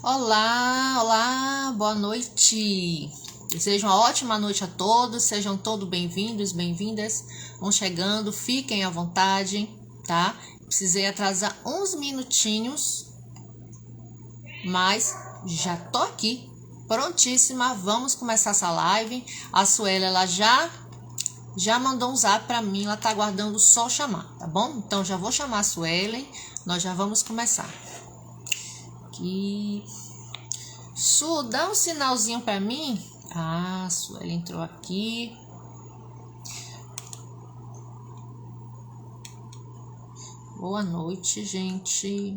Olá, olá, boa noite. Desejo uma ótima noite a todos, sejam todos bem-vindos, bem-vindas. Vão chegando, fiquem à vontade, tá? Precisei atrasar uns minutinhos, mas já tô aqui, prontíssima. Vamos começar essa live. A Suela, ela já mandou um zap pra mim, ela tá aguardando só chamar, tá bom? Então já vou chamar a Suelen, nós já vamos começar. Aqui. Su, dá um sinalzinho pra mim. Ah, Suelen entrou aqui. Boa noite, gente.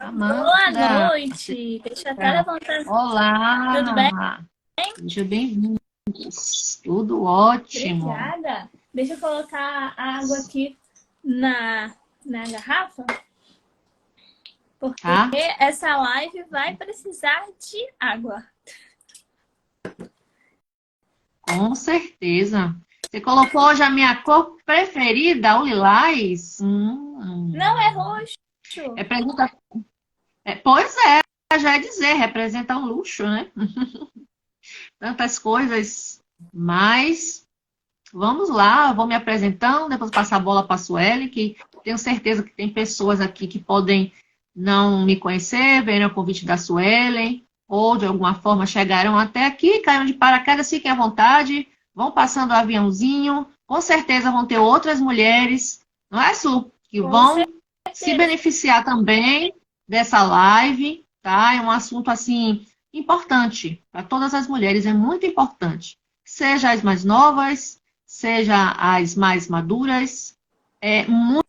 Boa noite. Deixa eu até levantar. Olá. Tudo bem? Seja bem-vindo. Tudo ótimo. Obrigada. Deixa eu colocar a água aqui na garrafa. Porque essa live vai precisar de água. Com certeza. Você colocou hoje a minha cor preferida, o lilás? Não é roxo. Representa... Pois é, já é dizer, representa um luxo, né? Tantas coisas, mas vamos lá, eu vou me apresentando, depois passar a bola para a Sueli, que tenho certeza que tem pessoas aqui que podem não me conhecer, verem o convite da Suelen, ou de alguma forma chegaram até aqui, caíram de paraquedas, fiquem à vontade, vão passando o aviãozinho, com certeza vão ter outras mulheres, não é, Su? Que vão se beneficiar também dessa live, tá? É um assunto, assim, importante para todas as mulheres, é muito importante. Seja as mais novas, seja as mais maduras, é muito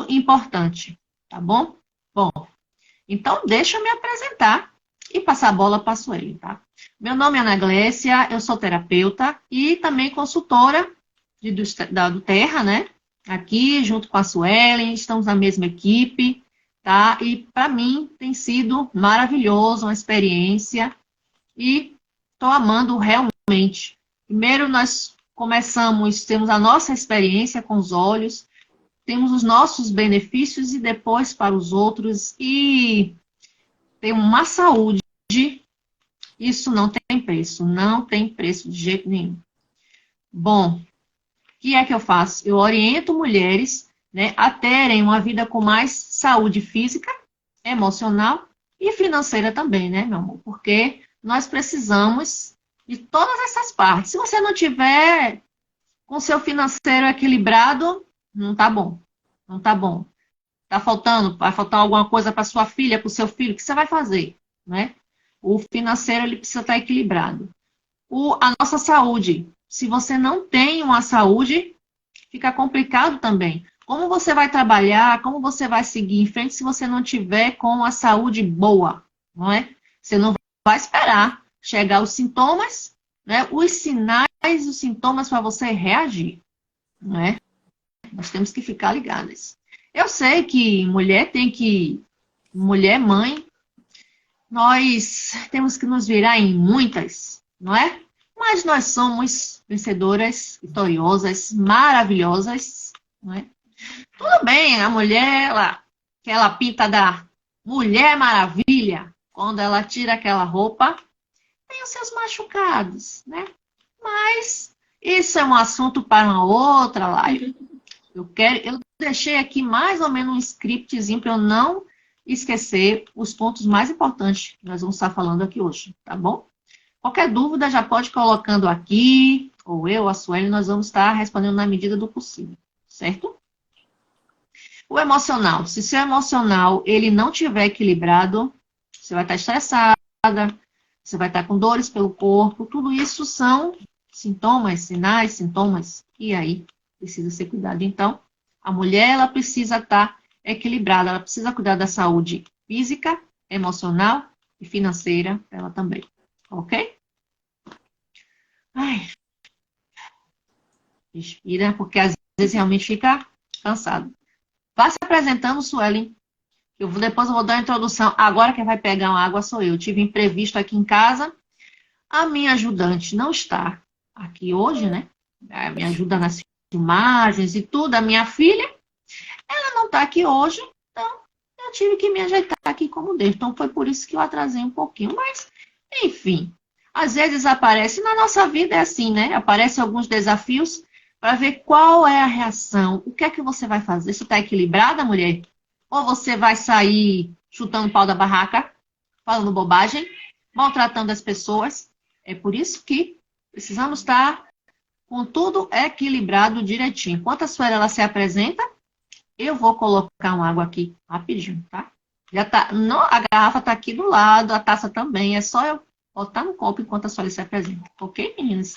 importante, tá bom? Bom, então deixa eu me apresentar e passar a bola para a Sueli, tá? Meu nome é Ana Glécia, eu sou terapeuta e também consultora do Terra, né? Aqui, junto com a Suelen, estamos na mesma equipe, tá? E para mim tem sido maravilhoso, uma experiência e estou amando realmente. Primeiro nós temos a nossa experiência com os olhos, temos os nossos benefícios e depois para os outros e tem uma saúde, isso não tem preço de jeito nenhum. Bom, o que é que eu faço? Eu oriento mulheres, né, a terem uma vida com mais saúde física, emocional e financeira também, né, meu amor? Porque nós precisamos de todas essas partes. Se você não tiver com seu financeiro equilibrado, não tá bom. Não tá bom. Tá faltando, vai faltar alguma coisa para sua filha, para o seu filho, o que você vai fazer, né? O financeiro ele precisa estar equilibrado. A nossa saúde, se você não tem uma saúde, fica complicado também. Como você vai trabalhar, como você vai seguir em frente se você não tiver com a saúde boa, não é? Você não vai esperar chegar os sintomas, né? Os sinais, os sintomas para você reagir, não é? Nós temos que ficar ligadas. Eu sei que mulher, mãe, nós temos que nos virar em muitas, não é? Mas nós somos vencedoras, vitoriosas, maravilhosas, não é? Tudo bem, a mulher, aquela pinta da Mulher Maravilha, quando ela tira aquela roupa, tem os seus machucados, né? Mas isso é um assunto para uma outra live. Eu deixei aqui mais ou menos um scriptzinho para eu não esquecer os pontos mais importantes que nós vamos estar falando aqui hoje, tá bom? Qualquer dúvida já pode ir colocando aqui, ou eu, a Sueli, nós vamos estar respondendo na medida do possível, certo? O emocional. Se seu emocional ele não estiver equilibrado, você vai estar estressada, você vai estar com dores pelo corpo, tudo isso são sintomas, sinais, sintomas, e aí precisa ser cuidado. Então, a mulher ela precisa estar equilibrada, ela precisa cuidar da saúde física, emocional e financeira, ela também. Ok? Ai. Respira, porque às vezes realmente fica cansado. Vá se apresentando, Suelen. Depois eu vou dar a introdução. Agora quem vai pegar uma água sou eu. Tive imprevisto aqui em casa. A minha ajudante não está aqui hoje, né? Me ajuda na imagens e tudo. A minha filha, ela não está aqui hoje, então eu tive que me ajeitar aqui como Deus. Então foi por isso que eu atrasei um pouquinho. Mas, enfim, às vezes aparece, na nossa vida é assim, né? Aparecem alguns desafios para ver qual é a reação. O que é que você vai fazer? Você está equilibrada, mulher? Ou você vai sair chutando o pau da barraca, falando bobagem, maltratando as pessoas? É por isso que precisamos estar com tudo equilibrado direitinho. Enquanto a Suela ela se apresenta, eu vou colocar uma água aqui rapidinho, tá? Já tá, não, a garrafa tá aqui do lado, a taça também. É só eu botar no copo enquanto a Suela se apresenta. Ok, meninas?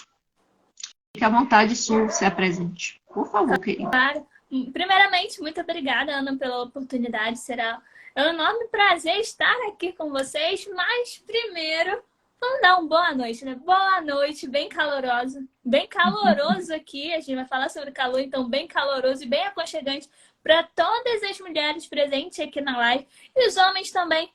Fique à vontade, Su, se apresente. Por favor, querida. Claro. Primeiramente, muito obrigada, Ana, pela oportunidade. Será um enorme prazer estar aqui com vocês. Mas primeiro, vamos dar uma boa noite, né? Boa noite, bem caloroso. Bem caloroso aqui. A gente vai falar sobre calor, então bem caloroso e bem aconchegante para todas as mulheres presentes aqui na live. E os homens também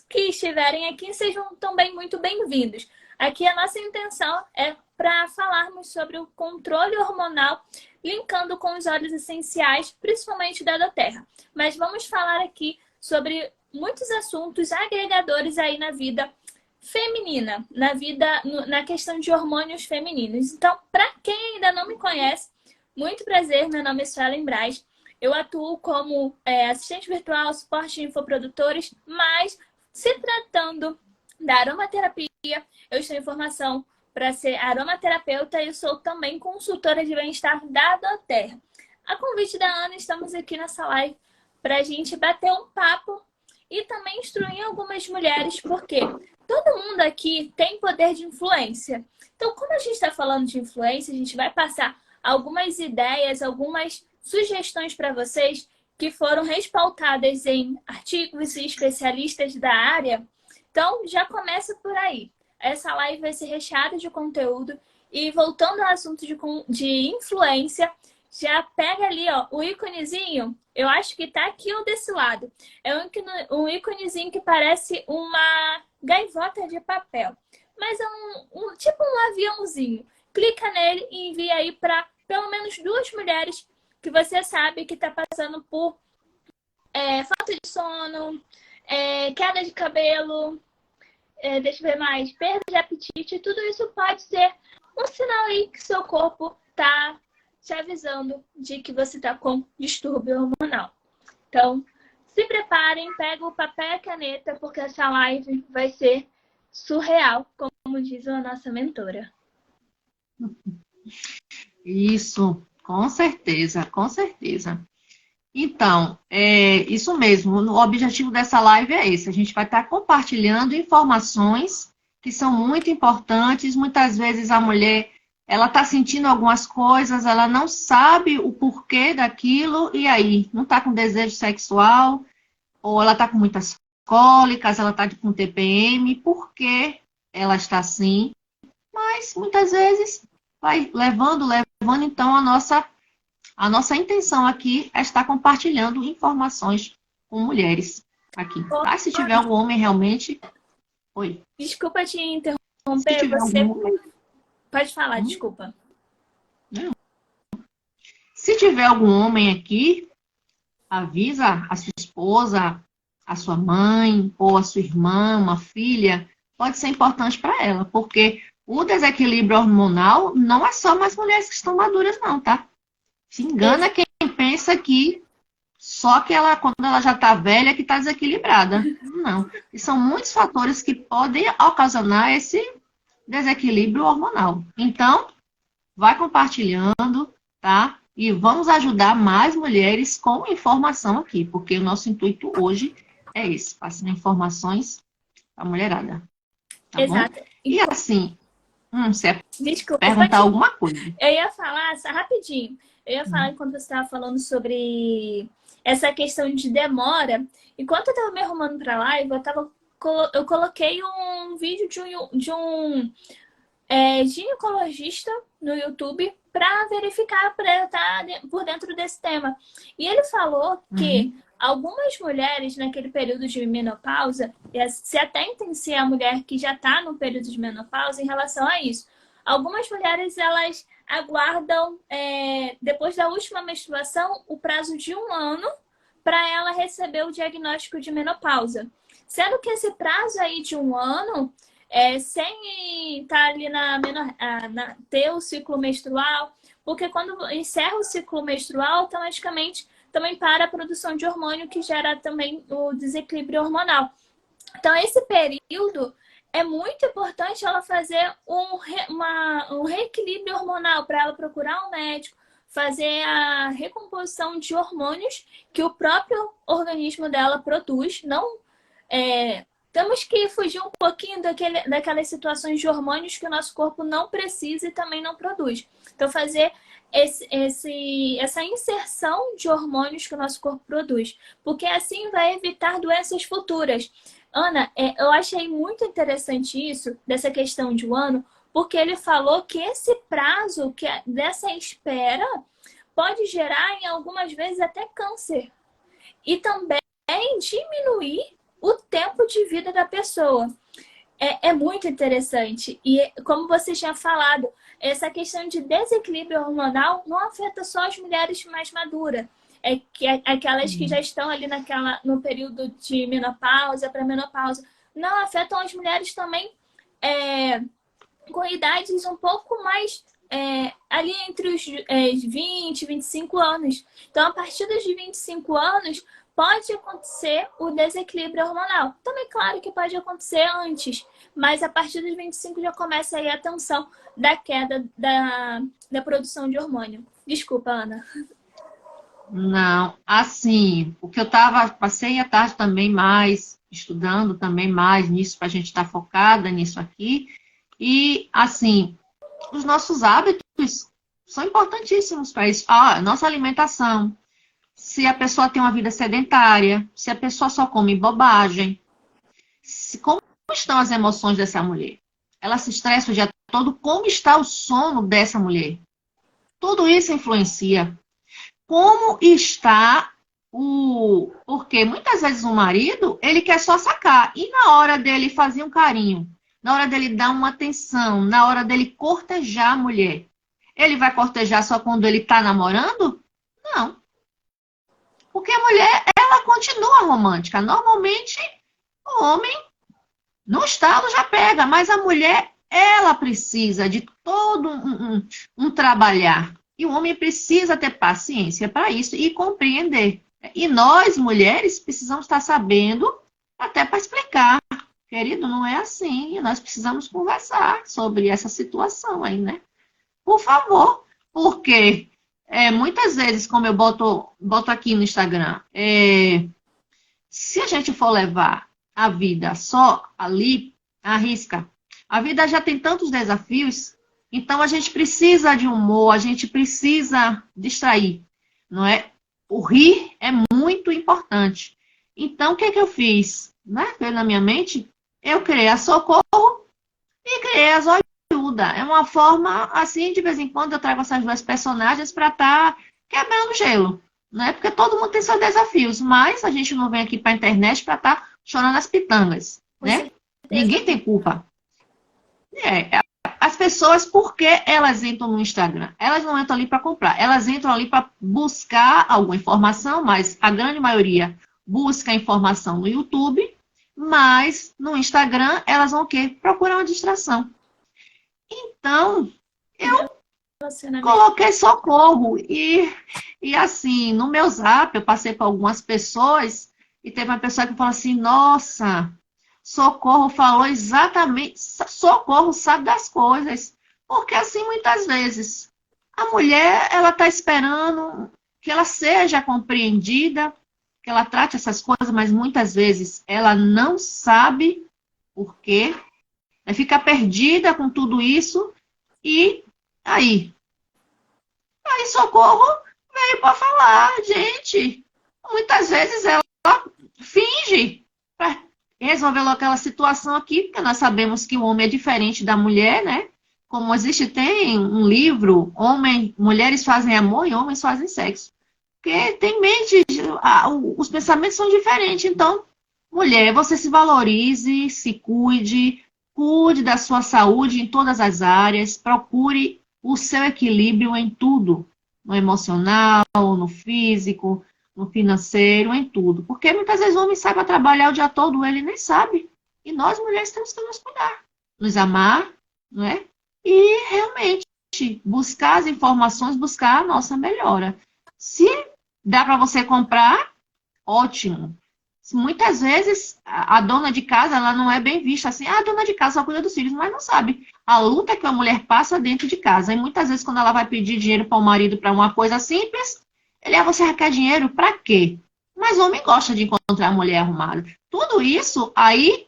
que estiverem aqui sejam também muito bem-vindos. Aqui a nossa intenção é para falarmos sobre o controle hormonal, linkando com os óleos essenciais, principalmente da doTERRA. Mas vamos falar aqui sobre muitos assuntos agregadores aí na vida feminina, na questão de hormônios femininos. Então, para quem ainda não me conhece, muito prazer, meu nome é Suelen Braz. Eu atuo como assistente virtual, suporte de infoprodutores, mas se tratando da aromaterapia, eu estou em formação para ser aromaterapeuta e eu sou também consultora de bem-estar da doTERRA. A convite da Ana, estamos aqui nessa live para a gente bater um papo e também instruir algumas mulheres, porque todo mundo aqui tem poder de influência. Então, como a gente está falando de influência, a gente vai passar algumas ideias, algumas sugestões para vocês que foram respaldadas em artigos e especialistas da área. Então, já começa por aí. Essa live vai ser recheada de conteúdo. E voltando ao assunto de influência, já pega ali, ó, o íconezinho. Eu acho que tá aqui ou desse lado. É um íconezinho que parece uma gaivota de papel. Mas é tipo um aviãozinho. Clica nele e envia aí para pelo menos 2 mulheres que você sabe que tá passando por falta de sono, queda de cabelo, deixa eu ver mais, perda de apetite. Tudo isso pode ser um sinal aí que seu corpo tá te avisando de que você tá com distúrbio hormonal. Então, se preparem, pega o papel e a caneta, porque essa live vai ser surreal, como diz a nossa mentora. Isso, com certeza, com certeza. Então, isso mesmo. O objetivo dessa live é esse. A gente vai estar compartilhando informações que são muito importantes. Muitas vezes a mulher, ela está sentindo algumas coisas, ela não sabe o porquê daquilo, e aí, não está com desejo sexual, ou ela está com muitas cólicas, ela está com TPM, por que ela está assim? Mas, muitas vezes, vai levando, então, a nossa intenção aqui é estar compartilhando informações com mulheres aqui. Tá? Se tiver um homem realmente... Oi. Desculpa te interromper, você... Pode falar, desculpa. Não. Se tiver algum homem aqui, avisa a sua esposa, a sua mãe, ou a sua irmã, uma filha, pode ser importante para ela, porque o desequilíbrio hormonal não é só mais mulheres que estão maduras, não, tá? Se engana quem pensa que só que ela, quando ela já está velha, que está desequilibrada. Não. E são muitos fatores que podem ocasionar esse desequilíbrio hormonal. Então, vai compartilhando, tá? E vamos ajudar mais mulheres com informação aqui, porque o nosso intuito hoje é esse, passar informações à mulherada. Tá Exato. Bom? E assim, você Desculpa, perguntar alguma coisa. Eu ia falar, rapidinho, enquanto você estava falando sobre essa questão de demora. Enquanto eu estava me arrumando para a live, eu coloquei um vídeo de um ginecologista no YouTube para verificar, para estar por dentro desse tema. E ele falou que algumas mulheres naquele período de menopausa, se atentem se é a mulher que já está no período de menopausa em relação a isso. Algumas mulheres, elas aguardam, depois da última menstruação, o prazo de 1 ano para ela receber o diagnóstico de menopausa. Sendo que esse prazo aí de 1 ano, sem estar ali ter o ciclo menstrual, porque quando encerra o ciclo menstrual, automaticamente também para a produção de hormônio, que gera também o desequilíbrio hormonal. Então, esse período é muito importante ela fazer um reequilíbrio hormonal, para ela procurar um médico, fazer a recomposição de hormônios que o próprio organismo dela produz. Não, temos que fugir um pouquinho daquelas situações de hormônios que o nosso corpo não precisa e também não produz. Então, fazer essa inserção de hormônios que o nosso corpo produz, porque assim vai evitar doenças futuras. Ana, eu achei muito interessante isso, dessa questão de 1 ano, porque ele falou que esse prazo dessa espera pode gerar, em algumas vezes, até câncer. E também diminuir o tempo de vida da pessoa. É muito interessante. E como você tinha falado, essa questão de desequilíbrio hormonal não afeta só as mulheres mais maduras. Aquelas que já estão ali no período de menopausa, pré-menopausa. Não, afetam as mulheres também com idades um pouco mais ali entre os 20 e 25 anos. Então, a partir dos 25 anos, pode acontecer o desequilíbrio hormonal. Também, claro que pode acontecer antes, mas a partir dos 25 já começa aí a tensão da queda da produção de hormônio. Desculpa, Ana. Não, assim, o que passei a tarde também mais, estudando também mais nisso, para a gente estar focada nisso aqui. E, assim, os nossos hábitos são importantíssimos para isso. Nossa alimentação. Se a pessoa tem uma vida sedentária, se a pessoa só come bobagem, como estão as emoções dessa mulher? Ela se estressa o dia todo, como está o sono dessa mulher? Tudo isso influencia. Como está Porque muitas vezes o marido, ele quer só sacar. E na hora dele fazer um carinho, na hora dele dar uma atenção, na hora dele cortejar a mulher, ele vai cortejar só quando ele está namorando? Não. Porque a mulher, ela continua romântica. Normalmente, o homem, no estalo, já pega. Mas a mulher, ela precisa de todo um trabalhar. E o homem precisa ter paciência para isso e compreender. E nós, mulheres, precisamos estar sabendo até para explicar. Querido, não é assim. Nós precisamos conversar sobre essa situação aí, né? Por favor. Porque muitas vezes, como eu boto aqui no Instagram, se a gente for levar a vida só ali, arrisca. A vida já tem tantos desafios. Então, a gente precisa de humor, a gente precisa distrair, não é? O rir é muito importante. Então, o que eu fiz? Veio na minha mente, eu criei a Socorro e criei a Zoiuda. É uma forma, assim, de vez em quando eu trago essas duas personagens para estar quebrando gelo, né? Porque todo mundo tem seus desafios, mas a gente não vem aqui para a internet para estar chorando as pitangas, né? Ninguém tem culpa. As pessoas, por que elas entram no Instagram? Elas não entram ali para comprar, elas entram ali para buscar alguma informação, mas a grande maioria busca informação no YouTube, mas no Instagram elas vão o quê? Procurar uma distração. Então, eu coloquei Socorro e assim, no meu Zap eu passei para algumas pessoas e teve uma pessoa que falou assim, nossa, Socorro falou exatamente, Socorro sabe das coisas. Porque assim, muitas vezes, a mulher, ela está esperando que ela seja compreendida, que ela trate essas coisas, mas muitas vezes ela não sabe por quê. Ela fica perdida com tudo isso e aí Socorro veio para falar, gente, muitas vezes ela finge para resolver aquela situação aqui, porque nós sabemos que o homem é diferente da mulher, né? Como tem um livro, mulheres fazem amor e homens fazem sexo. Porque tem mente, os pensamentos são diferentes. Então, mulher, você se valorize, se cuide, Cuide da sua saúde em todas as áreas, procure o seu equilíbrio em tudo, no emocional, no físico, no financeiro, em tudo. Porque muitas vezes o homem sai para trabalhar o dia todo, ele nem sabe. E nós mulheres temos que nos cuidar, nos amar, não é? E realmente buscar as informações, buscar a nossa melhora. Se dá para você comprar, ótimo. Muitas vezes a dona de casa ela não é bem vista assim, a dona de casa só cuida dos filhos, mas não sabe a luta que a mulher passa dentro de casa. E muitas vezes quando ela vai pedir dinheiro para o marido para uma coisa simples, você quer dinheiro para quê? Mas o homem gosta de encontrar a mulher arrumada. Tudo isso aí,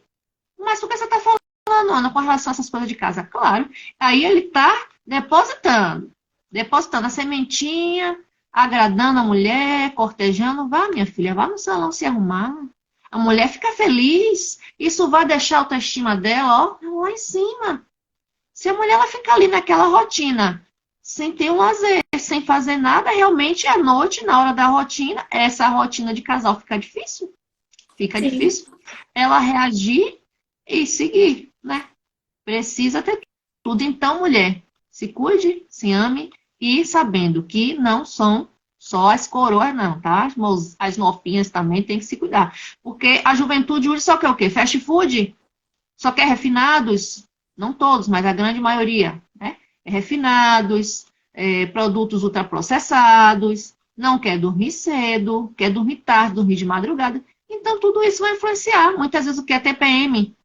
mas por que você está falando, Ana, com relação a essas coisas de casa? Claro, aí ele está depositando a sementinha, agradando a mulher, cortejando. Vá, minha filha, vá no salão se arrumar. A mulher fica feliz. Isso vai deixar a autoestima dela, ó, lá em cima. Se a mulher ela ficar ali naquela rotina, sem ter um lazer, sem fazer nada, realmente à noite, na hora da rotina, essa rotina de casal fica difícil. Fica Sim. difícil ela reagir e seguir, né? Precisa ter tudo. Então, mulher, se cuide, se ame e sabendo que não são só as coroas, não, tá? As mofinhas também tem que se cuidar. Porque a juventude hoje só quer o quê? Fast food? Só quer refinados? Não todos, mas a grande maioria, né? Refinados, produtos ultraprocessados, não quer dormir cedo, quer dormir tarde, dormir de madrugada. Então, tudo isso vai influenciar. Muitas vezes o que é TPM?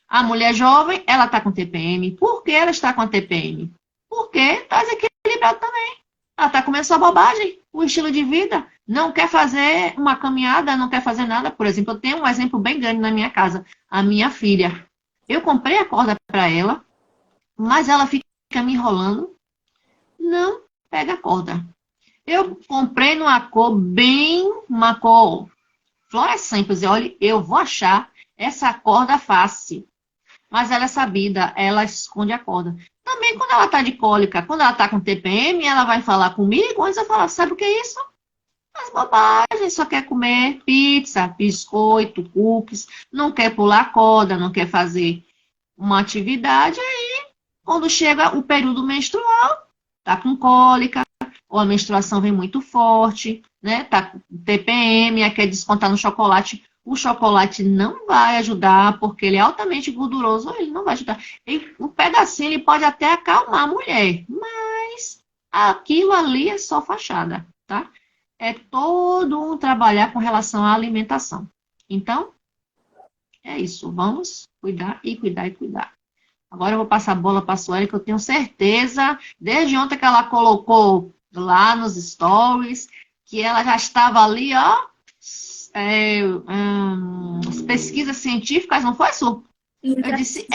A mulher jovem, ela está com TPM. Por que ela está com a TPM? Porque está desequilibrada também. Ela está comendo só bobagem, o estilo de vida. Não quer fazer uma caminhada, não quer fazer nada. Por exemplo, eu tenho um exemplo bem grande na minha casa. A minha filha. Eu comprei a corda para ela, mas ela fica me enrolando. Não pega a corda. Eu comprei uma cor fluorescente. Olha, eu vou achar essa corda fácil. Mas ela é sabida, ela esconde a corda. Também quando ela está de cólica, quando ela está com TPM, ela vai falar comigo, antes eu falo, sabe o que é isso? As bobagens, só quer comer pizza, biscoito, cookies, não quer pular corda, não quer fazer uma atividade, aí quando chega o período menstrual, tá com cólica, ou a menstruação vem muito forte, né? Tá com TPM, aí quer descontar no chocolate. O chocolate não vai ajudar, porque ele é altamente gorduroso, ele não vai ajudar. Um pedacinho ele pode até acalmar a mulher, mas aquilo ali é só fachada, tá? É todo um trabalhar com relação à alimentação. Então, é isso. Vamos cuidar e cuidar e cuidar. Agora eu vou passar a bola para a Sueli, que eu tenho certeza, desde ontem que ela colocou lá nos stories, que ela já estava ali, ó, as pesquisas científicas, não foi, Su? Eu disse,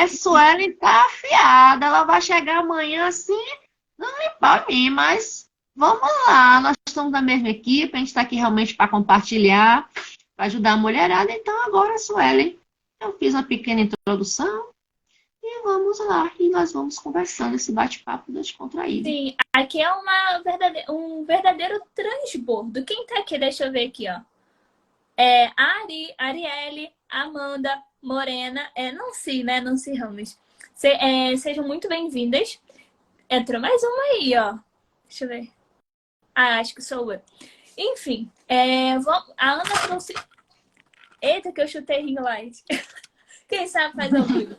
Sueli está afiada, ela vai chegar amanhã assim, não é para mim, mas vamos lá, nós estamos na mesma equipe, a gente está aqui realmente para compartilhar, para ajudar a mulherada, então agora, Sueli, eu fiz uma pequena introdução, e vamos lá, e nós vamos conversando esse bate-papo descontraído. Sim, aqui é um verdadeiro transbordo. Quem tá aqui? Deixa eu ver aqui, ó. Arielle, Amanda, Morena, Nancy, né? Nancy Ramos. Sejam muito bem-vindas. Entrou mais uma aí, ó. Deixa eu ver. Acho que sou eu. Enfim, a Ana trouxe... Eita, que eu chutei ring light. Quem sabe faz ao vivo.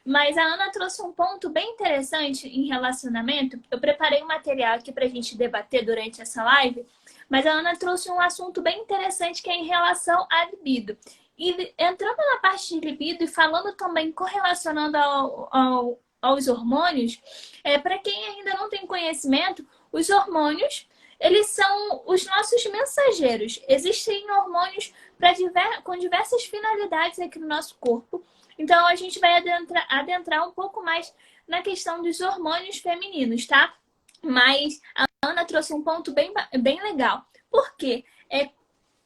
Mas a Ana trouxe um ponto bem interessante em relacionamento. Eu preparei um material aqui pra gente debater durante essa live. Mas a Ana trouxe um assunto bem interessante que é em relação à libido. E entrando na parte de libido e falando também, correlacionando aos hormônios, para quem ainda não tem conhecimento, os hormônios, eles são os nossos mensageiros. Existem hormônios com diversas finalidades aqui no nosso corpo. Então, a gente vai adentrar um pouco mais na questão dos hormônios femininos, tá? Mas a Ana trouxe um ponto bem legal. Por quê?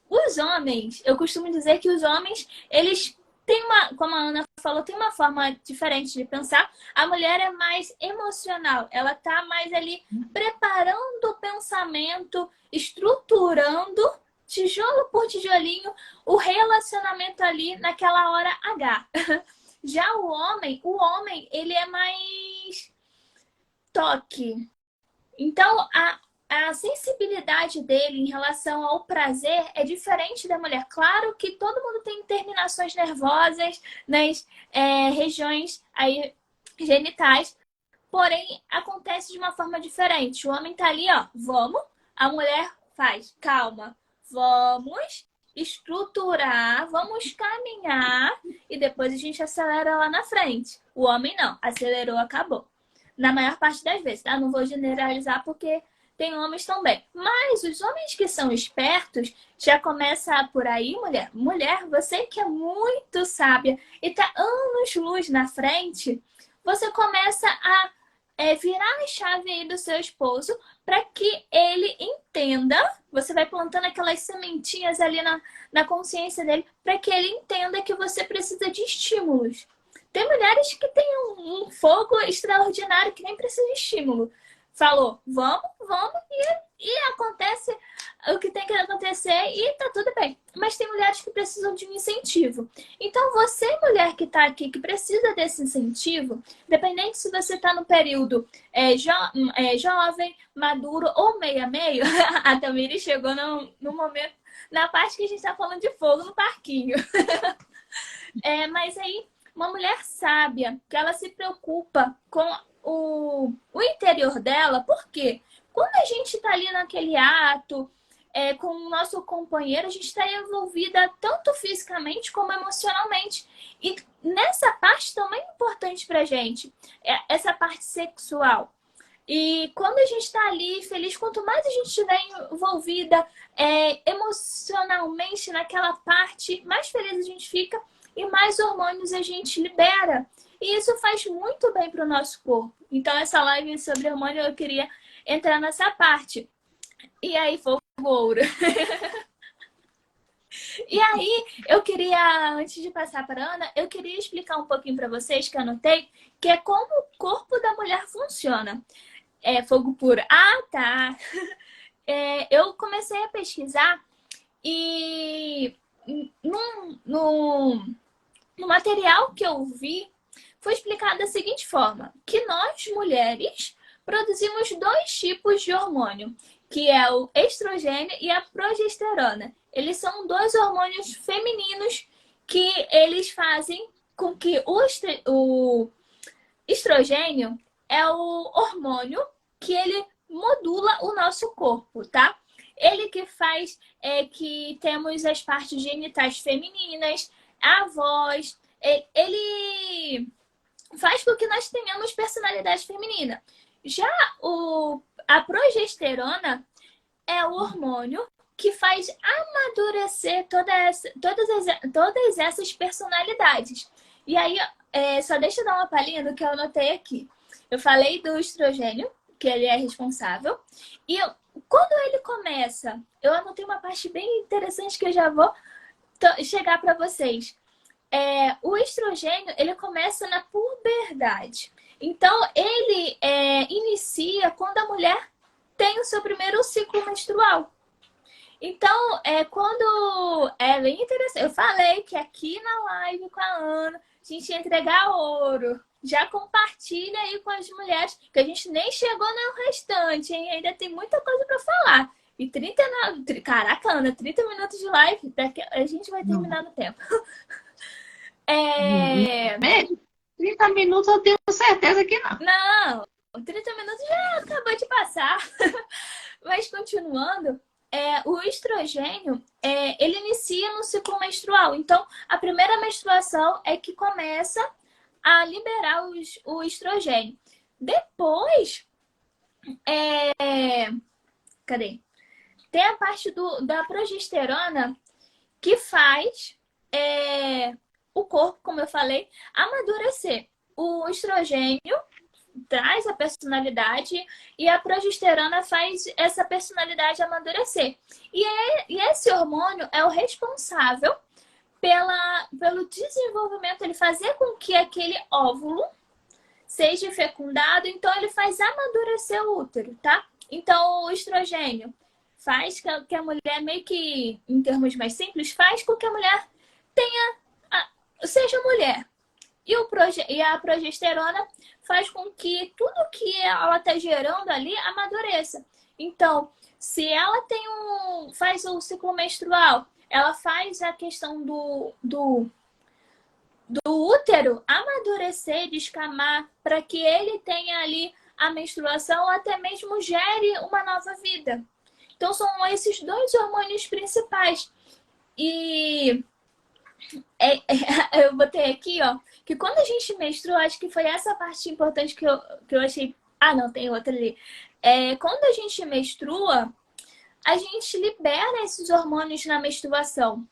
Os homens, eu costumo dizer que os homens, eles têm como a Ana falou, tem uma forma diferente de pensar. A mulher é mais emocional. Ela tá mais ali preparando o pensamento, estruturando, tijolo por tijolinho, o relacionamento ali naquela hora H. Já o homem, ele é mais toque. Então, a sensibilidade dele em relação ao prazer é diferente da mulher. Claro que todo mundo tem terminações nervosas nas regiões aí, genitais, porém acontece de uma forma diferente. O homem tá ali, ó, vamos, a mulher faz, calma, vamos estruturar, vamos caminhar e depois a gente acelera lá na frente. O homem não, acelerou, acabou. Na maior parte das vezes, tá? Não vou generalizar porque tem homens também. Mas os homens que são espertos já começa por aí, mulher. Mulher, você que é muito sábia e tá anos-luz na frente, você começa a virar a chave aí do seu esposo para que ele entenda. Você vai plantando aquelas sementinhas ali na consciência dele para que ele entenda que você precisa de estímulos. Tem mulheres que têm um fogo extraordinário que nem precisa de estímulo. Falou, vamos, e acontece o que tem que acontecer e tá tudo bem. Mas tem mulheres que precisam de um incentivo. Então, você, mulher que tá aqui, que precisa desse incentivo, independente se você tá no período jovem, maduro ou meio a meio, a Tamiri chegou no momento, na parte que a gente tá falando de fogo no parquinho. Mas aí, uma mulher sábia, que ela se preocupa com o interior dela, por quê? Quando a gente está ali naquele ato com o nosso companheiro, a gente está envolvida tanto fisicamente como emocionalmente. E nessa parte também é importante pra gente, essa parte sexual. E quando a gente está ali feliz, quanto mais a gente estiver envolvida emocionalmente naquela parte, mais feliz a gente fica e mais hormônios a gente libera. E isso faz muito bem para o nosso corpo. Então, essa live sobre hormônio, eu queria entrar nessa parte. E aí, fogo ouro. E aí, eu queria, antes de passar para a Ana, eu queria explicar um pouquinho para vocês, que eu anotei, que é como o corpo da mulher funciona. Fogo puro. Ah, tá. Eu comecei a pesquisar e no material que eu vi, foi explicado da seguinte forma, que nós, mulheres, produzimos 2 tipos de hormônio, que é o estrogênio e a progesterona. Eles são 2 hormônios femininos que eles fazem com que o estrogênio é o hormônio que ele modula o nosso corpo, tá? Ele que faz que temos as partes genitais femininas, a voz, ele faz com que nós tenhamos personalidade feminina. Já a progesterona é o hormônio que faz amadurecer todas essas personalidades. E aí, só deixa eu dar uma palhinha do que eu anotei aqui. Eu falei do estrogênio, que ele é responsável. E quando ele começa, eu anotei uma parte bem interessante que eu já vou chegar para vocês. O estrogênio, ele começa na puberdade. Então, ele inicia quando a mulher tem o seu primeiro ciclo menstrual. Então, quando é bem interessante. Eu falei que aqui na live com a Ana, a gente ia entregar ouro. Já compartilha aí com as mulheres, que a gente nem chegou no restante, hein? Ainda tem muita coisa para falar. E 39... Caraca, Ana, 30 minutos de live, a gente vai terminar no tempo. 30 minutos eu tenho certeza que não. Não, 30 minutos já acabou de passar. Mas continuando, o estrogênio, ele inicia no ciclo menstrual. Então, a primeira menstruação é que começa a liberar o estrogênio. Depois, cadê? Tem a parte da progesterona que faz o corpo, como eu falei, amadurecer. O estrogênio traz a personalidade e a progesterona faz essa personalidade amadurecer. E esse hormônio é o responsável pelo desenvolvimento, ele fazer com que aquele óvulo seja fecundado, então ele faz amadurecer o útero, tá? Então o estrogênio faz que a mulher, meio que em termos mais simples, faz com que a mulher seja mulher. E a progesterona faz com que tudo que ela está gerando ali amadureça. Então, se ela faz o ciclo menstrual, ela faz a questão do útero amadurecer, descamar, para que ele tenha ali a menstruação ou até mesmo gere uma nova vida. Então, são esses dois hormônios principais. E eu botei aqui, ó, que quando a gente menstrua, acho que foi essa parte importante que eu achei. Ah, não, tem outra ali. Quando a gente menstrua, a gente libera esses hormônios na menstruação.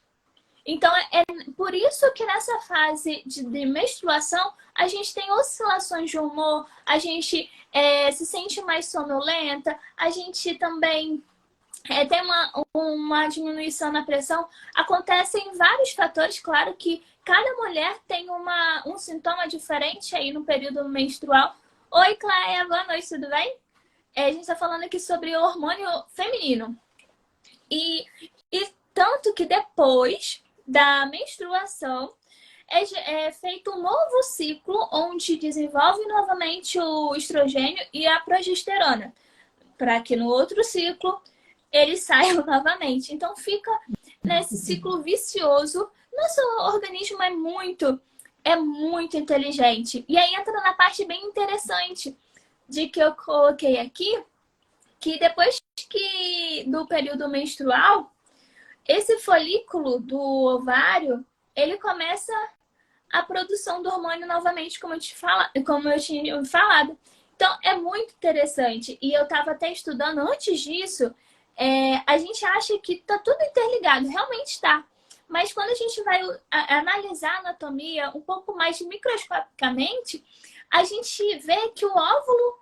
Então, é por isso que nessa fase de menstruação, a gente tem oscilações de humor, a gente se sente mais sonolenta, a gente também tem uma diminuição na pressão. Acontecem vários fatores, claro que cada mulher tem um sintoma diferente aí no período menstrual. Oi, Cléia, boa noite, tudo bem? A gente está falando aqui sobre o hormônio feminino. E tanto que depois da menstruação é feito um novo ciclo onde desenvolve novamente o estrogênio e a progesterona, para que no outro ciclo eles saiam novamente. Então fica nesse ciclo vicioso. Nosso organismo é muito inteligente. E aí entra na parte bem interessante de que eu coloquei aqui, que depois do período menstrual, esse folículo do ovário, ele começa a produção do hormônio novamente, como eu tinha falado. Então, é muito interessante. E eu estava até estudando antes disso, a gente acha que está tudo interligado, realmente está. Mas quando a gente vai analisar a anatomia um pouco mais microscopicamente, a gente vê que o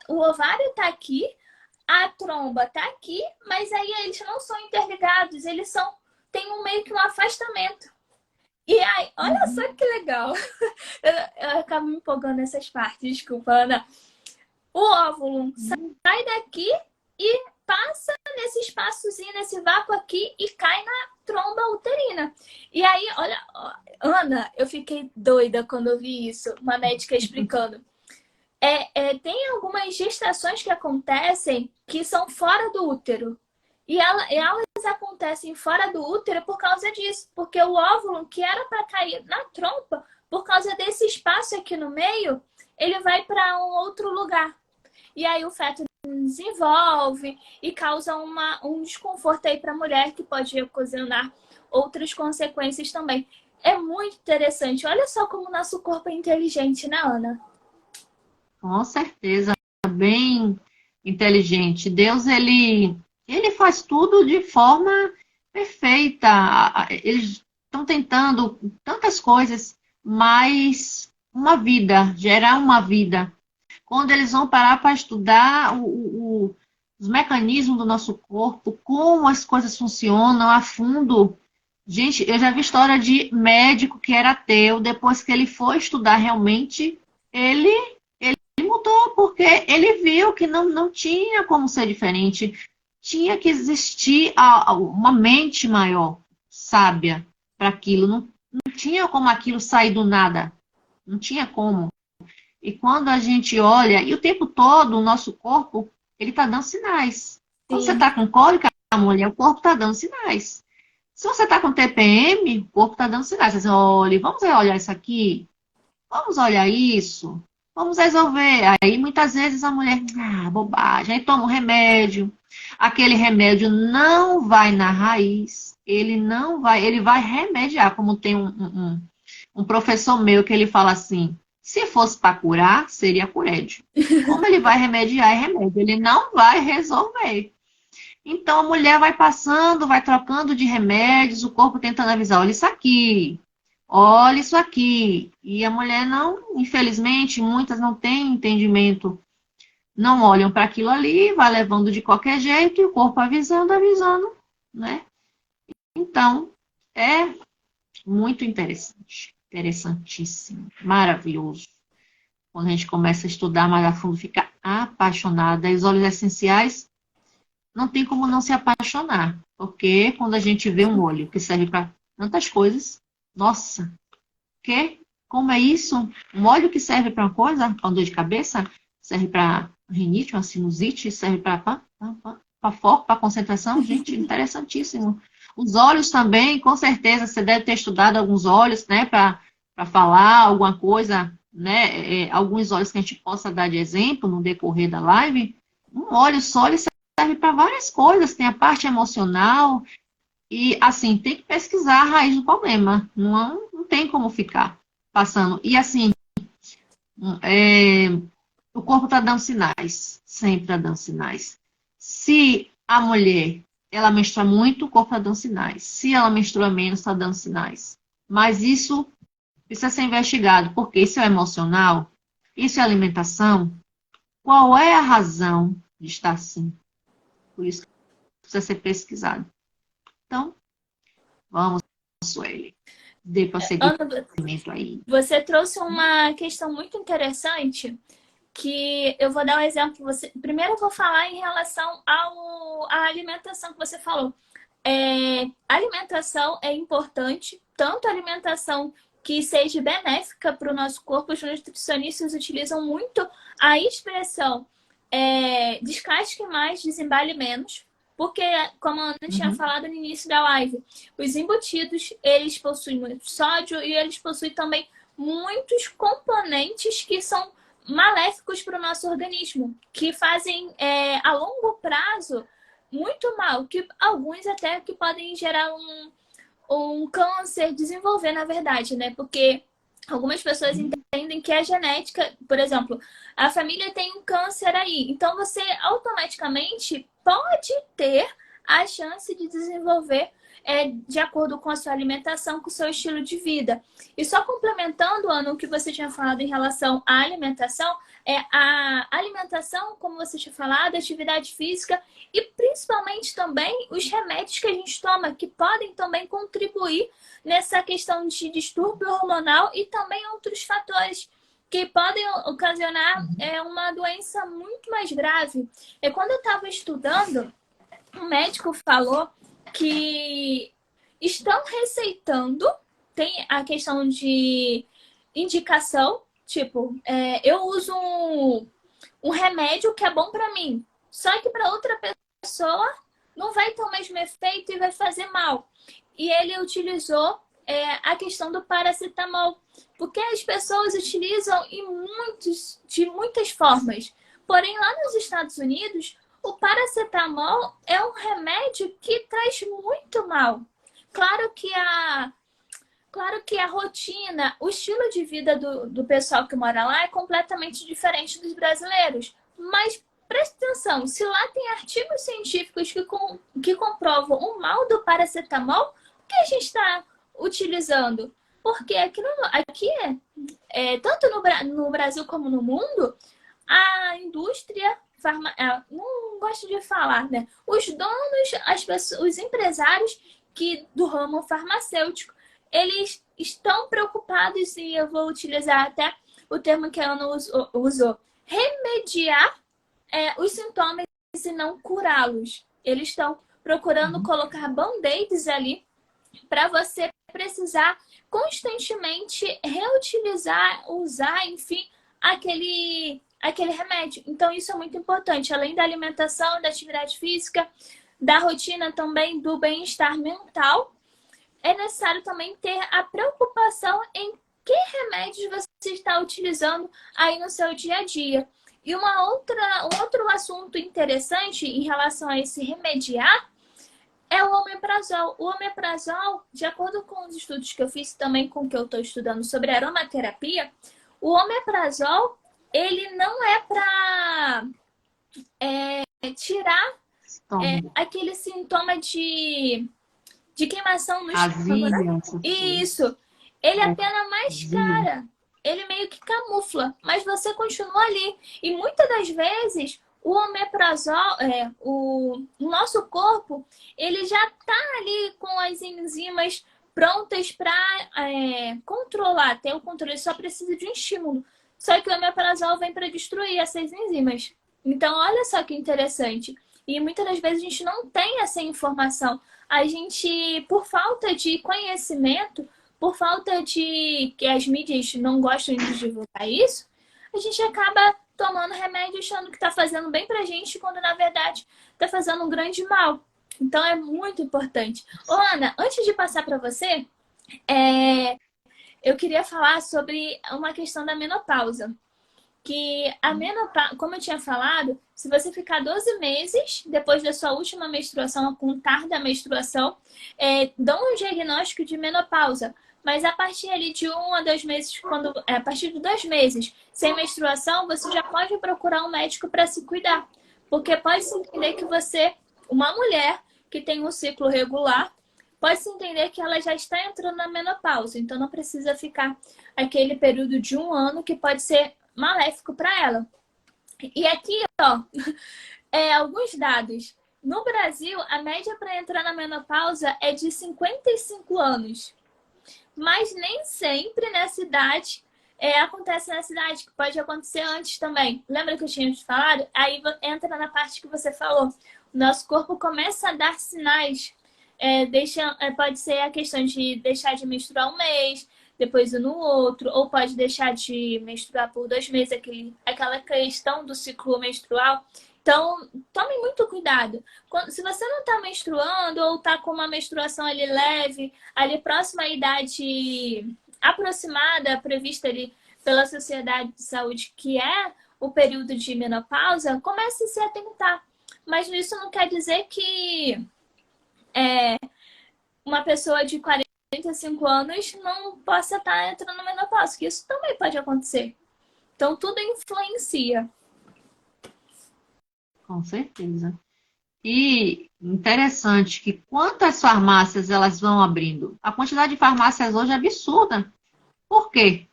ovário está aqui, a tromba está aqui, mas aí eles não são interligados, têm meio que um afastamento. E aí, olha só que legal. Eu acabo me empolgando nessas partes, desculpa, Ana. O óvulo sai daqui e passa nesse espaçozinho, nesse vácuo aqui e cai na tromba uterina. E aí, olha, Ana, eu fiquei doida quando eu vi isso, uma médica explicando. Tem algumas gestações que acontecem que são fora do útero. E elas acontecem fora do útero por causa disso. Porque o óvulo, que era para cair na trompa, por causa desse espaço aqui no meio, ele vai para um outro lugar. E aí o feto desenvolve e causa um desconforto aí para a mulher, que pode ocasionar outras consequências também. É muito interessante. Olha só como o nosso corpo é inteligente, né, Ana? Com certeza, bem inteligente. Deus, ele faz tudo de forma perfeita. Eles estão tentando tantas coisas, mas gerar uma vida. Quando eles vão parar para estudar os mecanismos do nosso corpo, como as coisas funcionam a fundo. Gente, eu já vi história de médico que era ateu, depois que ele foi estudar realmente, ele mudou, porque ele viu que não tinha como ser diferente. Tinha que existir uma mente maior, sábia, para aquilo. Não tinha como aquilo sair do nada. Não tinha como. E quando a gente olha, e o tempo todo o nosso corpo, ele está dando sinais. Quando você está com cólica, mulher, o corpo está dando sinais. Se você está com TPM, o corpo está dando sinais. Você diz, olha, vamos olhar isso aqui? Vamos olhar isso? Vamos resolver. Aí muitas vezes a mulher, bobagem, aí toma um remédio. Aquele remédio não vai na raiz, ele vai remediar, como tem um professor meu que ele fala assim, se fosse para curar, seria curédio. Como ele vai remediar, é remédio, ele não vai resolver. Então a mulher vai passando, vai trocando de remédios, o corpo tentando avisar, olha isso aqui. E a mulher não, infelizmente, muitas não têm entendimento, não olham para aquilo ali, vai levando de qualquer jeito e o corpo avisando, né? Então, é muito interessante, interessantíssimo, maravilhoso. Quando a gente começa a estudar mais a fundo, fica apaixonada. E os óleos essenciais, não tem como não se apaixonar, porque quando a gente vê um óleo que serve para tantas coisas, nossa, que Como é isso? Um óleo que serve para uma coisa, para dor de cabeça, serve para rinite, uma sinusite, serve para foco, para concentração. Gente, interessantíssimo. Os óleos também, com certeza, você deve ter estudado alguns óleos, né, para falar alguma coisa, né, alguns óleos que a gente possa dar de exemplo no decorrer da live. Um óleo só, ele serve para várias coisas, tem a parte emocional, e assim, tem que pesquisar a raiz do problema, não tem como ficar passando. E assim, o corpo está dando sinais, sempre está dando sinais. Se a mulher, ela menstrua muito, o corpo está dando sinais. Se ela menstrua menos, está dando sinais. Mas isso precisa ser investigado, porque isso é emocional, isso é alimentação. Qual é a razão de estar assim? Por isso que precisa ser pesquisado. Então, vamos, Sueli. Dê prosseguimento aí. Você trouxe uma questão muito interessante que eu vou dar um exemplo. Primeiro eu vou falar em relação à alimentação que você falou. A alimentação é importante, tanto a alimentação que seja benéfica para o nosso corpo. Os nutricionistas utilizam muito a expressão descasque mais, desembale menos. Porque, como a Ana tinha falado no início da live, os embutidos, eles possuem muito sódio e eles possuem também muitos componentes que são maléficos para o nosso organismo, que fazem a longo prazo muito mal, que alguns até que podem gerar um câncer, desenvolver na verdade, né? Porque algumas pessoas entendem que a genética, por exemplo, a família tem um câncer aí, então você automaticamente pode ter a chance de desenvolver de acordo com a sua alimentação, com o seu estilo de vida. E só complementando, Ana, o que você tinha falado em relação à alimentação, a alimentação, como você tinha falado, atividade física e principalmente também os remédios que a gente toma, que podem também contribuir nessa questão de distúrbio hormonal e também outros fatores que podem ocasionar uma doença muito mais grave. Quando eu estava estudando, um médico falou que estão receitando, tem a questão de indicação, tipo, eu uso um remédio que é bom para mim, só que para outra pessoa não vai ter o mesmo efeito e vai fazer mal. E ele utilizou a questão do paracetamol, porque as pessoas utilizam de muitas formas. Porém, lá nos Estados Unidos, o paracetamol é um remédio que traz muito mal. Claro que a rotina, o estilo de vida do pessoal que mora lá é completamente diferente dos brasileiros. Mas preste atenção, se lá tem artigos científicos que comprovam o mal do paracetamol, por que a gente está utilizando? Porque aqui tanto no Brasil como no mundo, a indústria não gosto de falar, né? Os donos, os empresários do ramo farmacêutico, eles estão preocupados, e eu vou utilizar até o termo que a Ana usou, remediar os sintomas e não curá-los. Eles estão procurando colocar band-aids ali para você precisar constantemente reutilizar, usar, enfim, aquele remédio. Então, isso é muito importante. Além da alimentação, da atividade física, da rotina também, do bem-estar mental, é necessário também ter a preocupação em que remédios você está utilizando aí no seu dia a dia. E um outro assunto interessante em relação a esse remediar é o omeprazol. O omeprazol, de acordo com os estudos que eu fiz também com o que eu estou estudando sobre aromaterapia, o omeprazol, ele não é para tirar aquele sintoma de queimação no estômago, né? Isso. Ele é a pena mais cara. Ele meio que camufla, mas você continua ali. E muitas das vezes o omeprazol, o nosso corpo, ele já está ali com as enzimas prontas para controlar. Ter o controle, só precisa de um estímulo. Só que o omeprazol vem para destruir essas enzimas. Então, olha só que interessante. E muitas das vezes a gente não tem essa informação. A gente, por falta de conhecimento, por falta de que as mídias não gostam de divulgar isso, a gente acaba tomando remédio achando que está fazendo bem pra gente, quando na verdade está fazendo um grande mal. Então é muito importante. Ô, Ana, antes de passar para você, eu queria falar sobre uma questão da menopausa. Que a menopausa, como eu tinha falado, se você ficar 12 meses depois da sua última menstruação, a contar da menstruação, dão um diagnóstico de menopausa. Mas a partir ali de 1 a 2 meses, a partir de 2 meses sem menstruação, você já pode procurar um médico para se cuidar. Porque pode-se entender que você, uma mulher que tem um ciclo regular, pode-se entender que ela já está entrando na menopausa. Então não precisa ficar aquele período de 1 ano que pode ser maléfico para ela. E aqui, ó, alguns dados. No Brasil, a média para entrar na menopausa é de 55 anos. Mas nem sempre nessa idade acontece nessa idade, que pode acontecer antes também. Lembra que eu tinha te falado? Aí entra na parte que você falou. O nosso corpo começa a dar sinais. Pode ser a questão de deixar de menstruar 1 mês, depois no outro, ou pode deixar de menstruar por 2 meses, aquela questão do ciclo menstrual. Então, tome muito cuidado. Se você não está menstruando ou está com uma menstruação ali leve, ali próxima à idade aproximada, prevista ali pela Sociedade de Saúde, que é o período de menopausa, comece a se atentar. Mas isso não quer dizer que uma pessoa de 45 anos não possa estar entrando na menopausa, que isso também pode acontecer. Então, tudo influencia. Com certeza. E interessante que quantas farmácias elas vão abrindo? A quantidade de farmácias hoje é absurda. Por quê?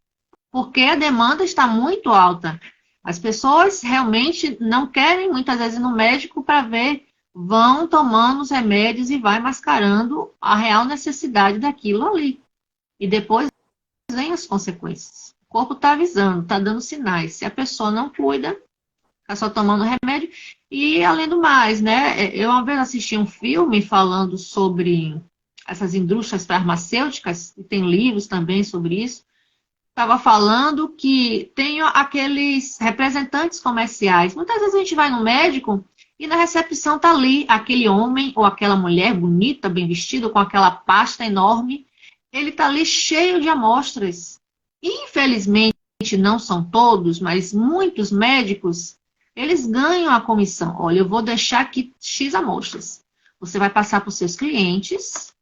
Porque a demanda está muito alta. As pessoas realmente não querem muitas vezes ir no médico para ver, vão tomando os remédios e vai mascarando a real necessidade daquilo ali. E depois vem as consequências. O corpo está avisando, está dando sinais. Se a pessoa não cuida, está só tomando remédio. E além do mais, né? Eu uma vez assisti um filme falando sobre essas indústrias farmacêuticas, e tem livros também sobre isso. Estava falando que tem aqueles representantes comerciais. Muitas vezes a gente vai no médico e na recepção está ali aquele homem ou aquela mulher bonita, bem vestido, com aquela pasta enorme. Ele está ali cheio de amostras. Infelizmente, não são todos, mas muitos médicos, eles ganham a comissão. Olha, eu vou deixar aqui X amostras. Você vai passar para os seus clientes.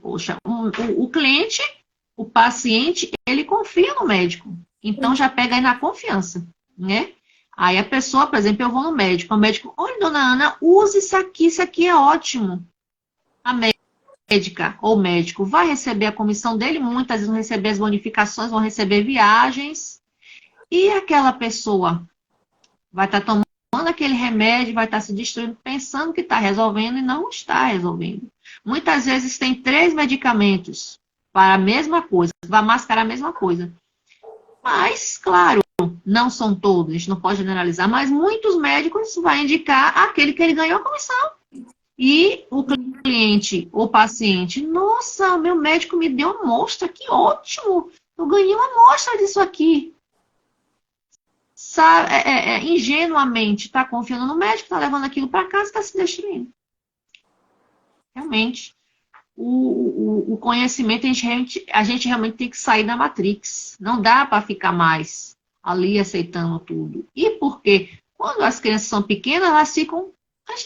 Poxa, o cliente, o paciente, ele confia no médico. Então, já pega aí na confiança, né? Aí a pessoa, por exemplo, eu vou no médico. O médico, olha, dona Ana, use isso aqui é ótimo. A médica ou médico vai receber a comissão dele, muitas vezes vão receber as bonificações, vão receber viagens. E aquela pessoa vai estar tomando aquele remédio, vai estar se destruindo, pensando que está resolvendo e não está resolvendo. Muitas vezes tem 3 medicamentos para a mesma coisa, vai mascarar a mesma coisa. Mas, claro, não são todos, a gente não pode generalizar, mas muitos médicos vão indicar aquele que ele ganhou a comissão. E o cliente ou paciente, nossa, meu médico me deu uma amostra, que ótimo, eu ganhei uma amostra disso aqui. Ingenuamente está confiando no médico, está levando aquilo para casa e está se destruindo. Realmente, o conhecimento, a gente realmente tem que sair da Matrix. Não dá para ficar mais ali aceitando tudo. E por quê? Quando as crianças são pequenas, elas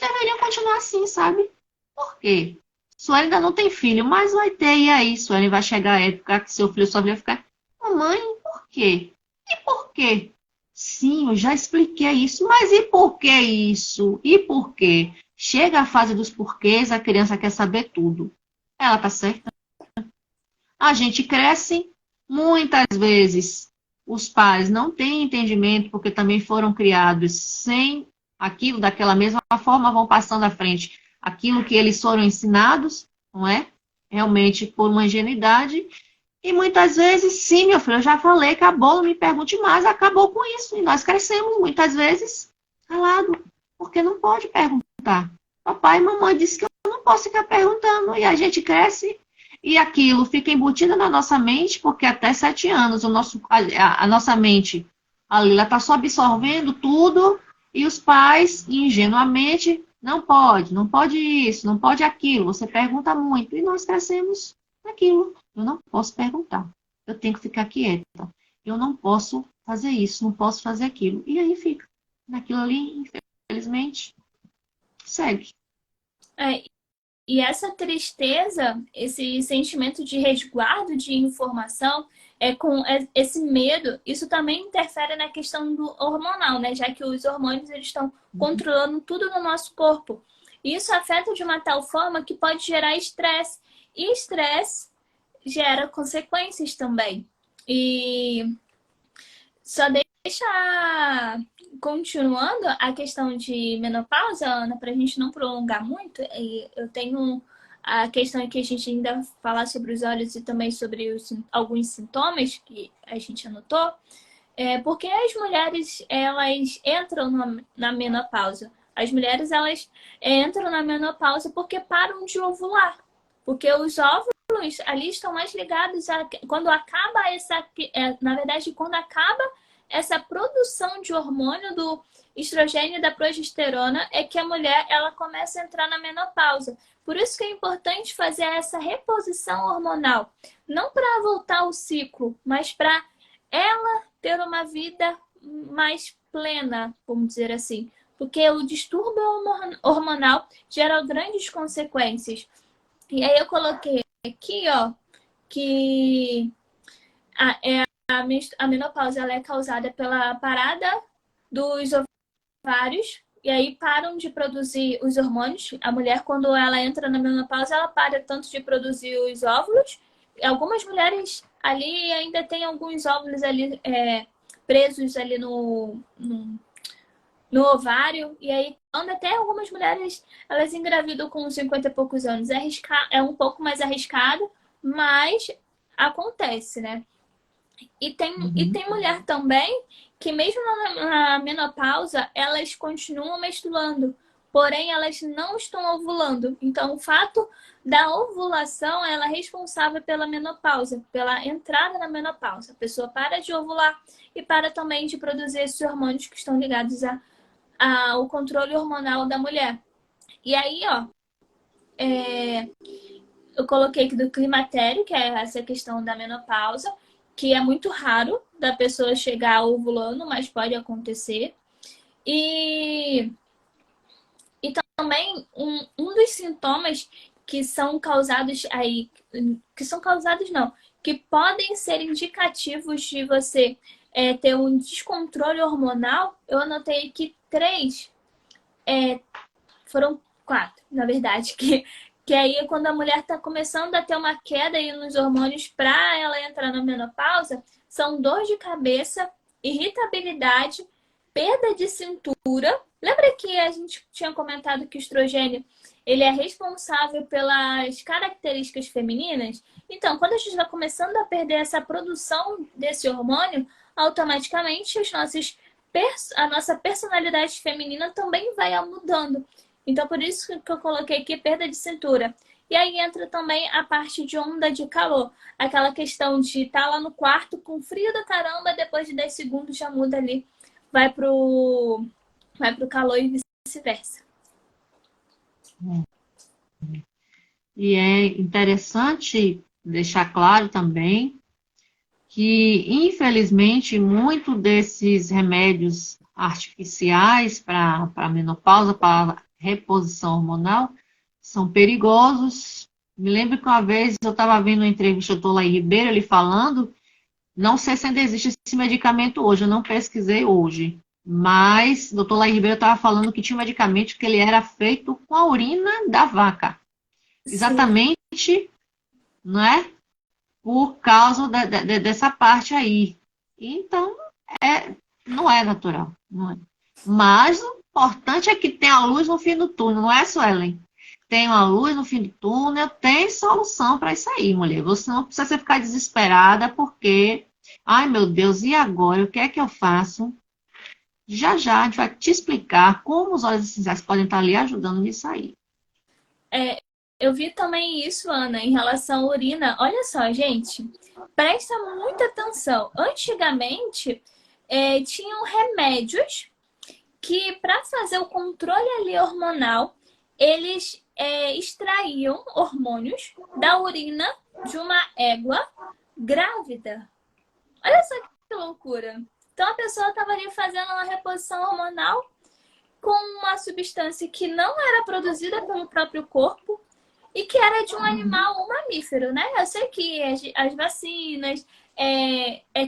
deveriam continuar assim, sabe? Por quê? Suelen ainda não tem filho, mas vai ter, e aí? Suelen vai chegar a época que seu filho só vai ficar, mamãe, por quê? E por quê? Sim, eu já expliquei isso, mas e por que isso? E por quê? Chega a fase dos porquês, a criança quer saber tudo. Ela tá certa. A gente cresce, muitas vezes os pais não têm entendimento, porque também foram criados sem aquilo, daquela mesma forma, vão passando à frente aquilo que eles foram ensinados, não é? Realmente por uma ingenuidade. E muitas vezes, sim, meu filho, eu já falei, acabou, não me pergunte mais, acabou com isso. E nós crescemos, muitas vezes, calado, porque não pode perguntar. Papai e mamãe disse que eu não posso ficar perguntando. E a gente cresce E aquilo fica embutido na nossa mente, porque até 7 anos a nossa mente ali, ela está só absorvendo tudo, e os pais, ingenuamente, não pode isso, não pode aquilo. Você pergunta muito, e nós crescemos naquilo. Eu não posso perguntar, eu tenho que ficar quieta. Eu não posso fazer isso, não posso fazer aquilo. E aí fica naquilo ali, infelizmente, segue. É, e essa tristeza, esse sentimento de resguardo de informação, esse medo, isso também interfere na questão do hormonal, né? Já que os hormônios eles estão controlando tudo no nosso corpo. E isso afeta de uma tal forma que pode gerar estresse. E estresse gera consequências também. E só deixa continuando a questão de menopausa, Ana, para a gente não prolongar muito, eu tenho a questão que a gente ainda falar sobre os olhos e também sobre alguns sintomas que a gente anotou, porque as mulheres, elas entram na menopausa. As mulheres, elas entram na menopausa porque param de ovular. Porque os óvulos ali estão mais ligados a... Quando acaba essa... na verdade, quando acaba essa produção de hormônio do estrogênio e da progesterona, é que a mulher ela começa a entrar na menopausa. Por isso que é importante fazer essa reposição hormonal. Não para voltar ao ciclo, mas para ela ter uma vida mais plena, vamos dizer assim. Porque o distúrbio hormonal gera grandes consequências. E aí eu coloquei aqui, ó, que a menopausa ela é causada pela parada dos ovários, e aí param de produzir os hormônios. A mulher, quando ela entra na menopausa, ela para tanto de produzir os óvulos. Algumas mulheres ali ainda tem alguns óvulos ali presos ali no ovário, e aí quando até algumas mulheres elas engravidam com 50 e poucos anos. É um pouco mais arriscado, mas acontece, né? E tem mulher também que mesmo na menopausa, elas continuam menstruando, porém elas não estão ovulando. Então, o fato da ovulação, ela é responsável pela menopausa, pela entrada na menopausa. A pessoa para de ovular e para também de produzir esses hormônios que estão ligados ao controle hormonal da mulher. E aí, ó, eu coloquei aqui do climatério, que é essa questão da menopausa, que é muito raro da pessoa chegar ovulando, mas pode acontecer. E também um dos sintomas que são causados aí, que podem ser indicativos de você ter um descontrole hormonal, eu anotei aqui 3, foram 4, na verdade, que aí é quando a mulher está começando a ter uma queda aí nos hormônios para ela entrar na menopausa, são dor de cabeça, irritabilidade, perda de cintura. Lembra que a gente tinha comentado que o estrogênio ele é responsável pelas características femininas? Então, quando a gente está começando a perder essa produção desse hormônio, automaticamente a nossa personalidade feminina também vai mudando. Então, por isso que eu coloquei aqui perda de cintura. E aí entra também a parte de onda de calor. Aquela questão de estar lá no quarto com frio da caramba, depois de 10 segundos já muda ali. Vai pro calor e vice-versa. E é interessante deixar claro também que, infelizmente, muito desses remédios artificiais para a menopausa, para reposição hormonal, são perigosos. Me lembro que uma vez eu estava vendo uma entrevista do Dr. Laí Ribeiro, ele falando, não sei se ainda existe esse medicamento hoje, eu não pesquisei hoje, mas o Dr. Laí Ribeiro estava falando que tinha um medicamento que ele era feito com a urina da vaca. Sim. Exatamente, não é? Por causa dessa parte aí. Então, não é natural. Não é. Mas o importante é que tem a luz no fim do túnel, não é, Suelen? Tem uma luz no fim do túnel, tem solução para isso aí, mulher. Você não precisa ficar desesperada porque, ai meu Deus, e agora? O que é que eu faço? Já já a gente vai te explicar como os óleos essenciais podem estar ali ajudando nisso aí. Eu vi também isso, Ana, em relação à urina. Olha só, gente, presta muita atenção. Antigamente, tinham remédios que, para fazer o controle ali hormonal, eles extraíam hormônios da urina de uma égua grávida. Olha só que loucura. Então, a pessoa estava ali fazendo uma reposição hormonal com uma substância que não era produzida pelo próprio corpo e que era de um animal, um mamífero, né? Eu sei que as vacinas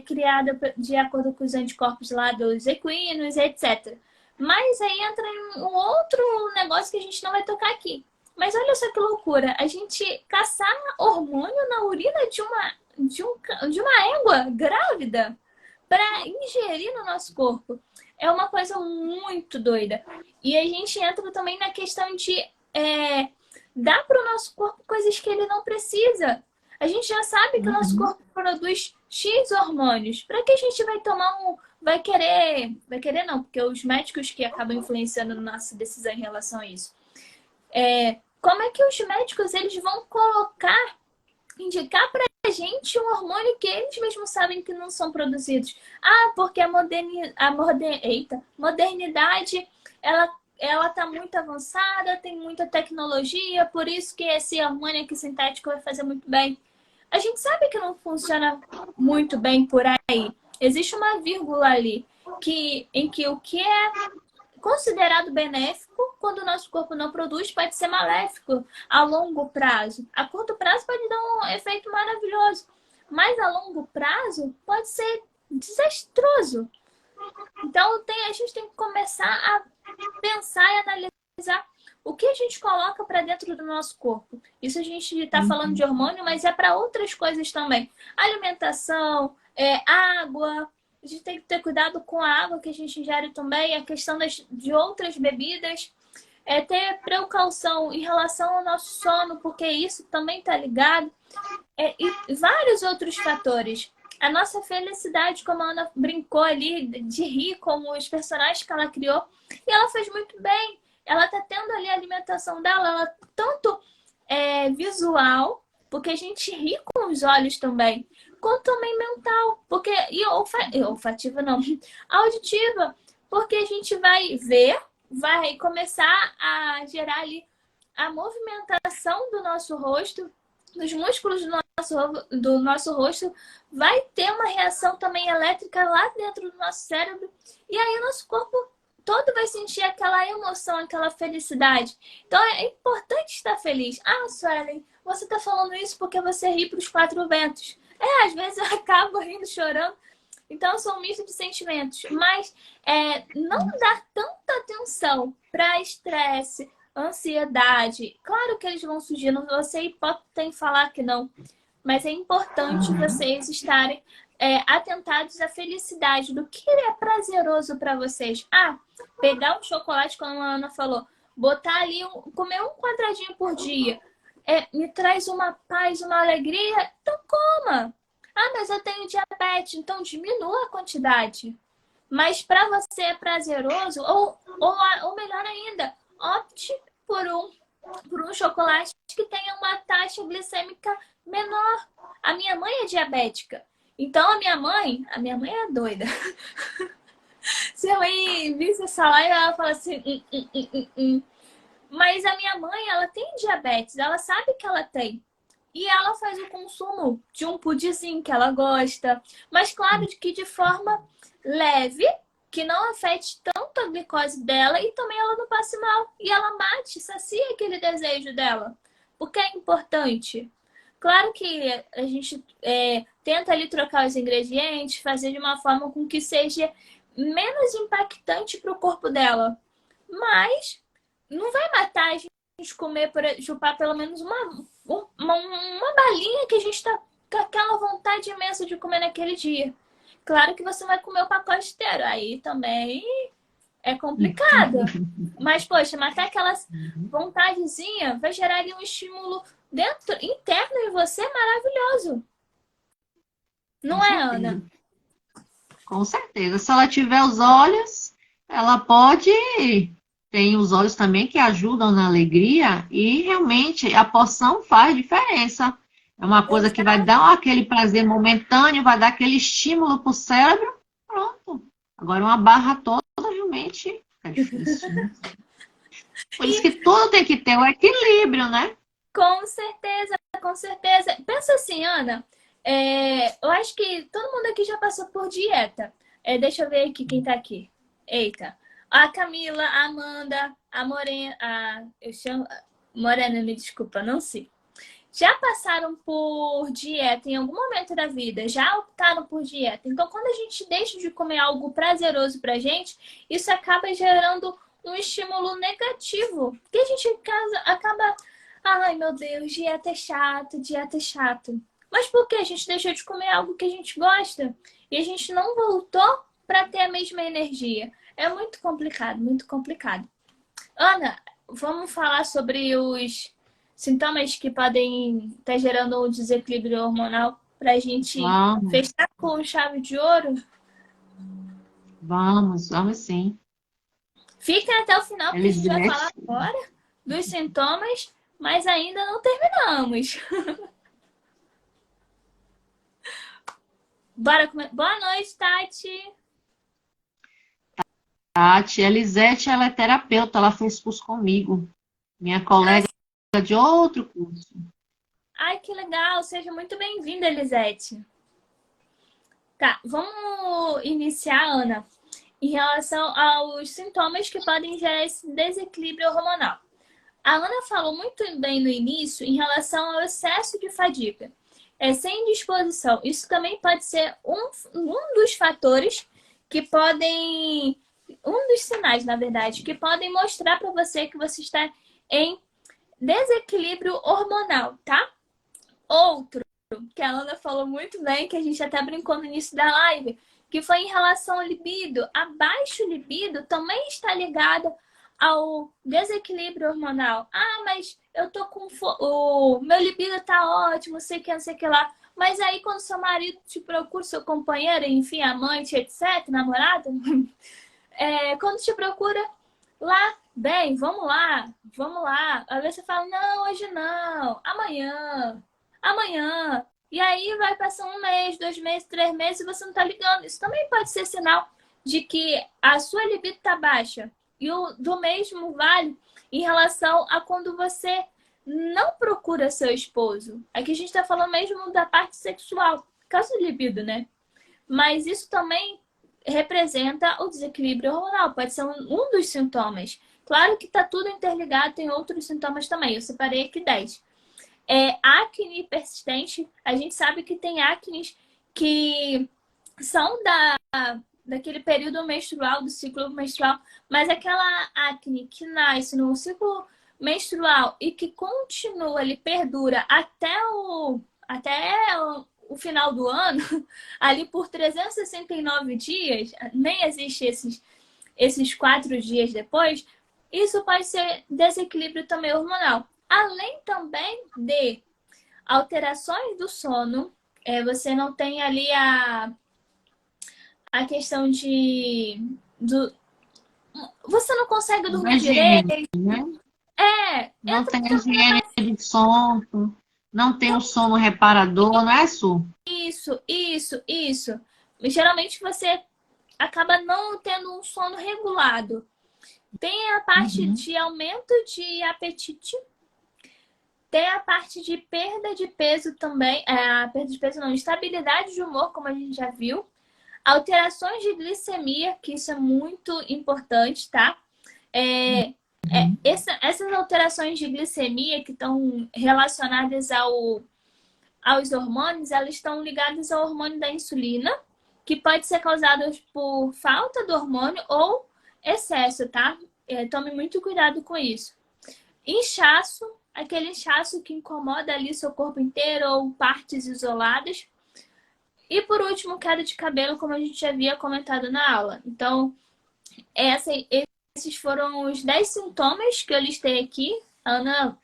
criada de acordo com os anticorpos lá dos equinos, etc. Mas aí entra em um outro negócio que a gente não vai tocar aqui. Mas olha só que loucura, a gente caçar hormônio na urina de uma égua grávida para ingerir no nosso corpo. É uma coisa muito doida. E a gente entra também na questão de dar para o nosso corpo coisas que ele não precisa. A gente já sabe que o nosso corpo produz X hormônios. Para que a gente vai tomar vai querer não, porque os médicos que acabam influenciando na nossa decisão em relação a isso. Como é que os médicos eles vão indicar para a gente um hormônio que eles mesmos sabem que não são produzidos? Ah, porque a modernidade ela tá muito avançada, tem muita tecnologia, por isso que esse hormônio aqui sintético vai fazer muito bem. A gente sabe que não funciona muito bem por aí. Existe uma vírgula ali em que o que é considerado benéfico, quando o nosso corpo não produz, pode ser maléfico a longo prazo. A curto prazo pode dar um efeito maravilhoso, mas a longo prazo pode ser desastroso. Então a gente tem que começar a pensar e analisar o que a gente coloca para dentro do nosso corpo. Isso a gente está falando de hormônio, mas é para outras coisas também. Alimentação, água. A gente tem que ter cuidado com a água que a gente ingere também. A questão de outras bebidas. Ter precaução em relação ao nosso sono, porque isso também está ligado. E vários outros fatores. A nossa felicidade, como a Ana brincou ali, de rir com os personagens que ela criou. E ela fez muito bem. Ela tá tendo ali a alimentação dela, ela tanto visual, porque a gente ri com os olhos também, quanto também mental, porque olfativa não, auditiva, porque a gente vai ver, vai começar a gerar ali a movimentação do nosso rosto, dos músculos do nosso rosto, vai ter uma reação também elétrica lá dentro do nosso cérebro, e aí o nosso corpo todo vai sentir aquela emoção, aquela felicidade. Então é importante estar feliz. Ah, Suelen, você está falando isso porque você ri para os quatro ventos. Às vezes eu acabo rindo, chorando. Então eu sou um misto de sentimentos. Mas não dar tanta atenção para estresse, ansiedade. Claro que eles vão surgir, não vou ser hipócrita em falar que não. Mas é importante vocês estarem atentados à felicidade, do que é prazeroso para vocês. Pegar um chocolate, como a Ana falou, botar ali, comer um quadradinho por dia, me traz uma paz, uma alegria, então coma. Mas eu tenho diabetes, então diminua a quantidade. Mas para você é prazeroso, ou melhor ainda, opte por um chocolate que tenha uma taxa glicêmica menor. A minha mãe é diabética. Então, a minha mãe é doida. Se a mãe visse essa live, ela fala assim... Mas a minha mãe, ela tem diabetes. Ela sabe que ela tem. E ela faz o consumo de um pudinzinho que ela gosta. Mas, claro, que de forma leve, que não afete tanto a glicose dela e também ela não passe mal. E ela sacia aquele desejo dela. Porque é importante. Claro que a gente tenta ali trocar os ingredientes, fazer de uma forma com que seja menos impactante para o corpo dela. Mas não vai matar a gente comer, chupar pelo menos uma balinha que a gente está com aquela vontade imensa de comer naquele dia. Claro que você vai comer o pacote inteiro. Aí também é complicado. Mas, poxa, matar aquela vontadezinha vai gerar ali um estímulo interno em você maravilhoso. Não é, Ana? Com certeza. Se ela tiver os olhos, ela pode Tem os óleos também que ajudam na alegria e realmente a porção faz diferença. É uma coisa que vai dar aquele prazer momentâneo, vai dar aquele estímulo para o cérebro. Pronto. Agora uma barra toda realmente é difícil, né? Por isso que tudo tem que ter o equilíbrio, né? Com certeza, com certeza. Pensa assim, Ana, eu acho que todo mundo aqui já passou por dieta. Deixa eu ver aqui quem tá aqui. Eita. A Camila, a Amanda, a Morena, eu chamo Morena, me desculpa, não sei. Já passaram por dieta em algum momento da vida, já optaram por dieta. Então, quando a gente deixa de comer algo prazeroso pra gente, isso acaba gerando um estímulo negativo. Que a gente acaba, ai meu Deus, dieta é chato, dieta é chato. Mas por que a gente deixou de comer algo que a gente gosta? E a gente não voltou para ter a mesma energia. É muito complicado, muito complicado. Ana, vamos falar sobre os sintomas que podem estar gerando um desequilíbrio hormonal para a gente Vamos, fechar com chave de ouro? vamos sim. Fiquem até o final, porque a gente vai falar Elisete, agora dos sintomas, mas ainda não terminamos. Bora comer. Boa noite, Tati. Tati, Elisete, ela é terapeuta, ela fez curso comigo. Minha colega de outro curso. Ai, que legal. Seja muito bem-vinda, Elisete. Tá, vamos iniciar, Ana, em relação aos sintomas que podem gerar esse desequilíbrio hormonal. A Ana falou muito bem no início em relação ao excesso de fadiga. Sem disposição. Isso também pode ser um dos fatores que podem. Um dos sinais, na verdade, que podem mostrar para você que você está em desequilíbrio hormonal, tá? Outro, que a Ana falou muito bem, que a gente até brincou no início da live, que foi em relação ao libido. A baixo libido também está ligado ao desequilíbrio hormonal. Ah, mas eu tô com o meu libido tá ótimo, sei que não sei o que lá. Mas aí quando seu marido te procura, seu companheiro, enfim, amante, etc, namorado, quando te procura lá, bem, vamos lá, vamos lá. Às vezes você fala, não, hoje não, amanhã, amanhã. E aí vai passar 1 mês, 2 meses, 3 meses e você não tá ligando. Isso também pode ser sinal de que a sua libido tá baixa. E do mesmo vale em relação a quando você não procura seu esposo. Aqui a gente tá falando mesmo da parte sexual, por causa do libido, né? Mas isso também representa o desequilíbrio hormonal, pode ser um dos sintomas. Claro que está tudo interligado, tem outros sintomas também. Eu separei aqui 10. Acne persistente, a gente sabe que tem acnes que são daquele período menstrual, do ciclo menstrual, mas aquela acne que nasce no ciclo menstrual e que continua, ele perdura até o final do ano, ali por 369 dias, nem existe esses 4 dias depois, isso pode ser desequilíbrio também hormonal. Além também de alterações do sono, você não tem ali a questão você não consegue dormir Higiene, direito. né? Não Entra tem higiene de sono, não tem o sono reparador, não é, Su? isso. Geralmente você acaba não tendo um sono regulado. Tem a parte de aumento de apetite, tem a parte de perda de peso também, perda de peso não, instabilidade de humor, como a gente já viu, alterações de glicemia, que isso é muito importante, tá? Essas alterações de glicemia que estão relacionadas aos hormônios, elas estão ligadas ao hormônio da insulina, que pode ser causado por falta do hormônio ou excesso, tá? Tome muito cuidado com isso. Inchaço, aquele inchaço que incomoda ali seu corpo inteiro ou partes isoladas. E por último, queda de cabelo, como a gente já havia comentado na aula. Então, esses foram os 10 sintomas que eu listei aqui. Ana,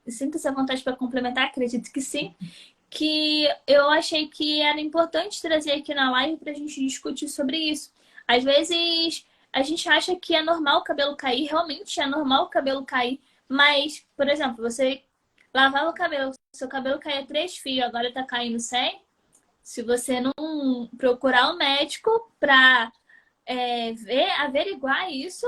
sinta-se à vontade para complementar, acredito que sim. Que eu achei que era importante trazer aqui na live para a gente discutir sobre isso. Às vezes a gente acha que é normal o cabelo cair, realmente é normal o cabelo cair, mas, por exemplo, você lavava o cabelo, seu cabelo caía 3 fios, agora tá caindo 100. Se você não procurar o médico para averiguar isso,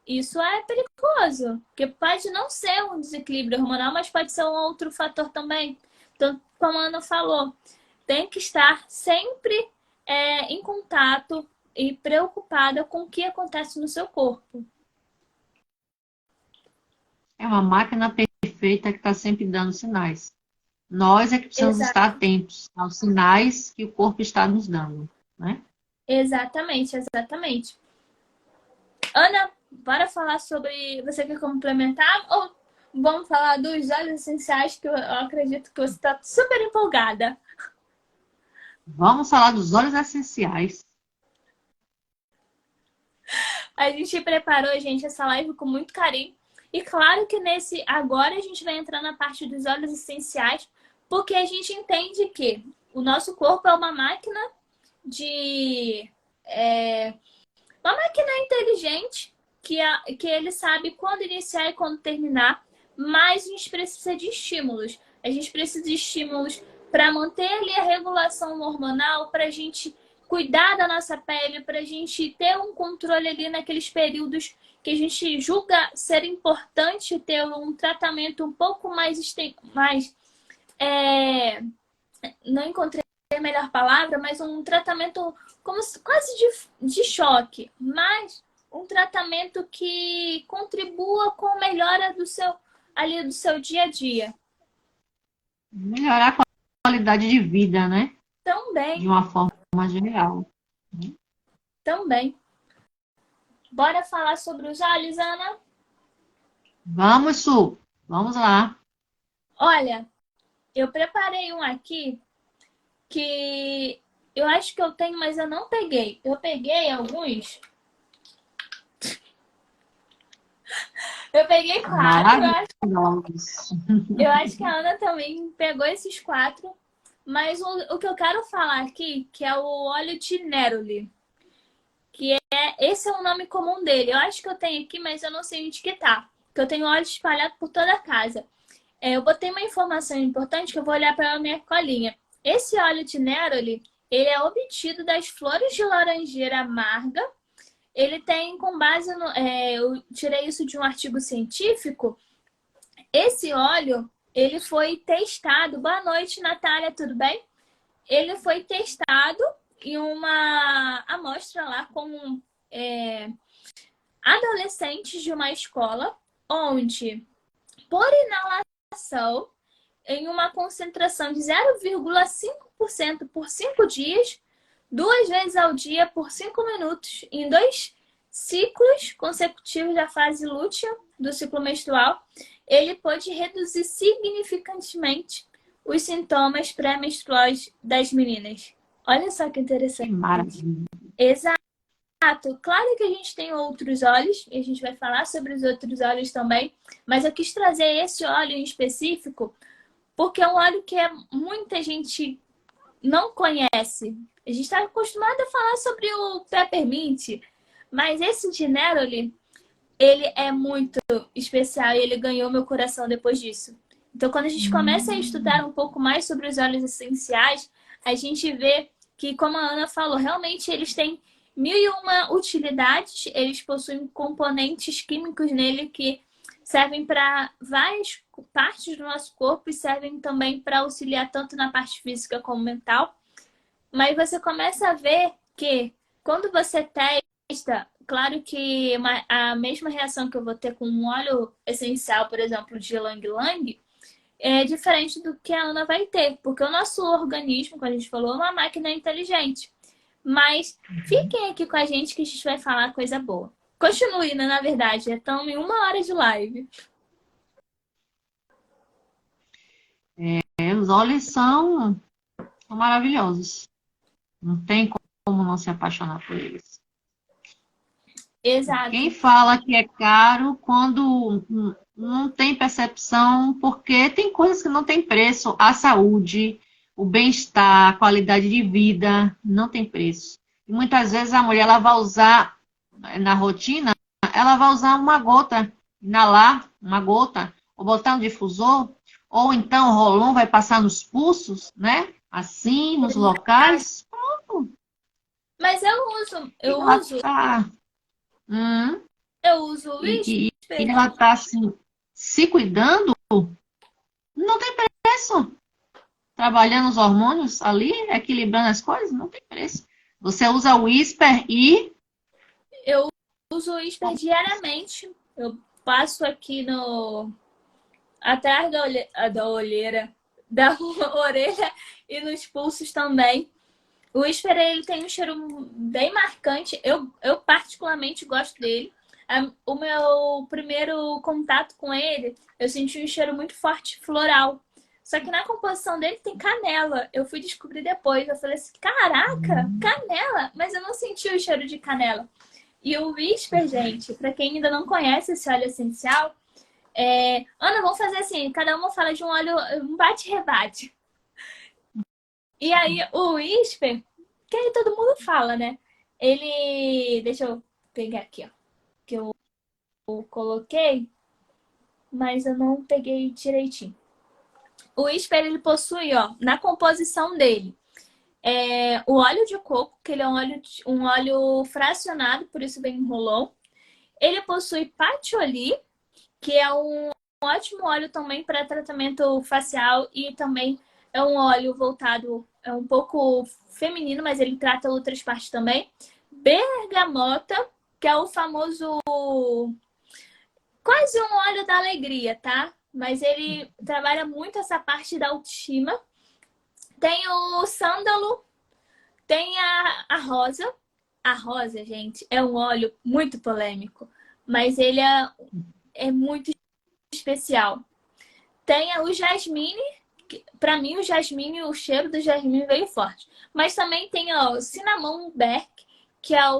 isso é perigoso. Porque pode não ser um desequilíbrio hormonal, mas pode ser um outro fator também. Então, como a Ana falou, tem que estar sempre em contato e preocupada com o que acontece no seu corpo. É uma máquina perfeita que está sempre dando sinais. Nós é que precisamos estar atentos aos sinais que o corpo está nos dando, né? Exatamente, exatamente. Ana, bora falar sobre... Você quer complementar? Ou vamos falar dos óleos essenciais, que eu acredito que você está super empolgada. Vamos falar dos óleos essenciais. A gente preparou, gente, essa live com muito carinho. E claro que agora a gente vai entrar na parte dos óleos essenciais, porque a gente entende que o nosso corpo é uma máquina uma máquina inteligente que ele sabe quando iniciar e quando terminar, mas a gente precisa de estímulos. A gente precisa de estímulos para manter ali a regulação hormonal, para a gente cuidar da nossa pele, para a gente ter um controle ali naqueles períodos que a gente julga ser importante ter um tratamento um pouco mais não encontrei a melhor palavra, mas um tratamento como quase de choque, mas um tratamento que contribua com a melhora do seu dia a dia. Melhorar a qualidade de vida, né? Também. De uma forma geral. Também. Bora falar sobre os óleos, Ana? Vamos, Su. Vamos lá. Olha, eu preparei um aqui que eu acho que eu tenho, mas eu não peguei. Eu peguei alguns. Eu peguei 4. Eu acho que a Ana também pegou esses 4. Mas o que eu quero falar aqui, que é o óleo de Neroli. Esse é o nome comum dele. Eu acho que eu tenho aqui, mas eu não sei onde que tá. Porque eu tenho óleo espalhado por toda a casa. Eu botei uma informação importante que eu vou olhar para a minha colinha. Esse óleo de Neroli, ele é obtido das flores de laranjeira amarga. Ele tem com base no... eu tirei isso de um artigo científico. Esse óleo, ele foi testado... Boa noite, Natália, tudo bem? Ele foi testado em uma amostra lá com adolescentes de uma escola, onde, por inalação, em uma concentração de 0,5% por 5 dias, 2 vezes ao dia por 5 minutos, em 2 ciclos consecutivos da fase lútea do ciclo menstrual, ele pode reduzir significantemente os sintomas pré-menstruais das meninas. Olha só que interessante. Que maravilha. Exato. Claro que a gente tem outros óleos, e a gente vai falar sobre os outros óleos também, mas eu quis trazer esse óleo em específico porque é um óleo que muita gente não conhece. A gente está acostumado a falar sobre o peppermint, mas esse de Neroli, ele é muito especial e ele ganhou meu coração depois disso. Então, quando a gente começa a estudar um pouco mais sobre os óleos essenciais, a gente vê que, como a Ana falou, realmente eles têm 1001 utilidades, eles possuem componentes químicos nele que servem para várias partes do nosso corpo e servem também para auxiliar tanto na parte física como mental. Mas você começa a ver que quando você testa, claro que a mesma reação que eu vou ter com um óleo essencial, por exemplo, de Ylang Ylang, é diferente do que a Ana vai ter, porque o nosso organismo, como a gente falou, é uma máquina inteligente. Mas fiquem aqui com a gente que a gente vai falar coisa boa. Continue, né? Na verdade, estamos em 1 hora de live. Os óleos são maravilhosos. Não tem como não se apaixonar por eles. Exato. Quem fala que é caro quando não tem percepção, porque tem coisas que não tem preço. A saúde, o bem-estar, a qualidade de vida, não tem preço. E muitas vezes a mulher ela vai usar na rotina, ela vai usar uma gota, inalar uma gota, ou botar um difusor, ou então o Rolon vai passar nos pulsos, né? Assim, nos locais. Pronto. Mas E ela tá, hum, eu uso o e Whisper. ela tá assim, se cuidando, não tem preço. Trabalhando os hormônios ali, equilibrando as coisas, não tem preço. Você usa o Whisper e Eu uso o Whisper diariamente. Eu passo aqui no atrás da olheira, da orelha e nos pulsos também. O Whisper, ele tem um cheiro bem marcante. Eu particularmente gosto dele. O meu primeiro contato com ele, eu senti um cheiro muito forte, floral. Só que na composição dele tem canela. Eu fui descobrir depois. Eu falei assim, caraca, canela? Mas eu não senti o cheiro de canela. E o Whisper, gente, para quem ainda não conhece esse óleo essencial, Ana, vamos fazer assim, cada uma fala de um óleo, um bate-rebate. E aí, o Whisper, que aí todo mundo fala, né? Ele. Deixa eu pegar aqui, ó. Que eu coloquei, mas eu não peguei direitinho. O Whisper, ele possui, ó, na composição dele, o óleo de coco, que ele é um óleo fracionado, por isso vem em rolon. Ele possui patchouli, que é um ótimo óleo também para tratamento facial e também é um óleo voltado, é um pouco feminino, mas ele trata outras partes também. Bergamota, que é o famoso quase um óleo da alegria, tá? Mas ele trabalha muito essa parte da autoestima. Tem o sândalo, tem a rosa. A rosa, gente, é um óleo muito polêmico, mas ele é muito especial. Tem o jasmine, para mim o jasmine, o cheiro do jasmine veio forte. Mas também tem o cinnamon bark, que é a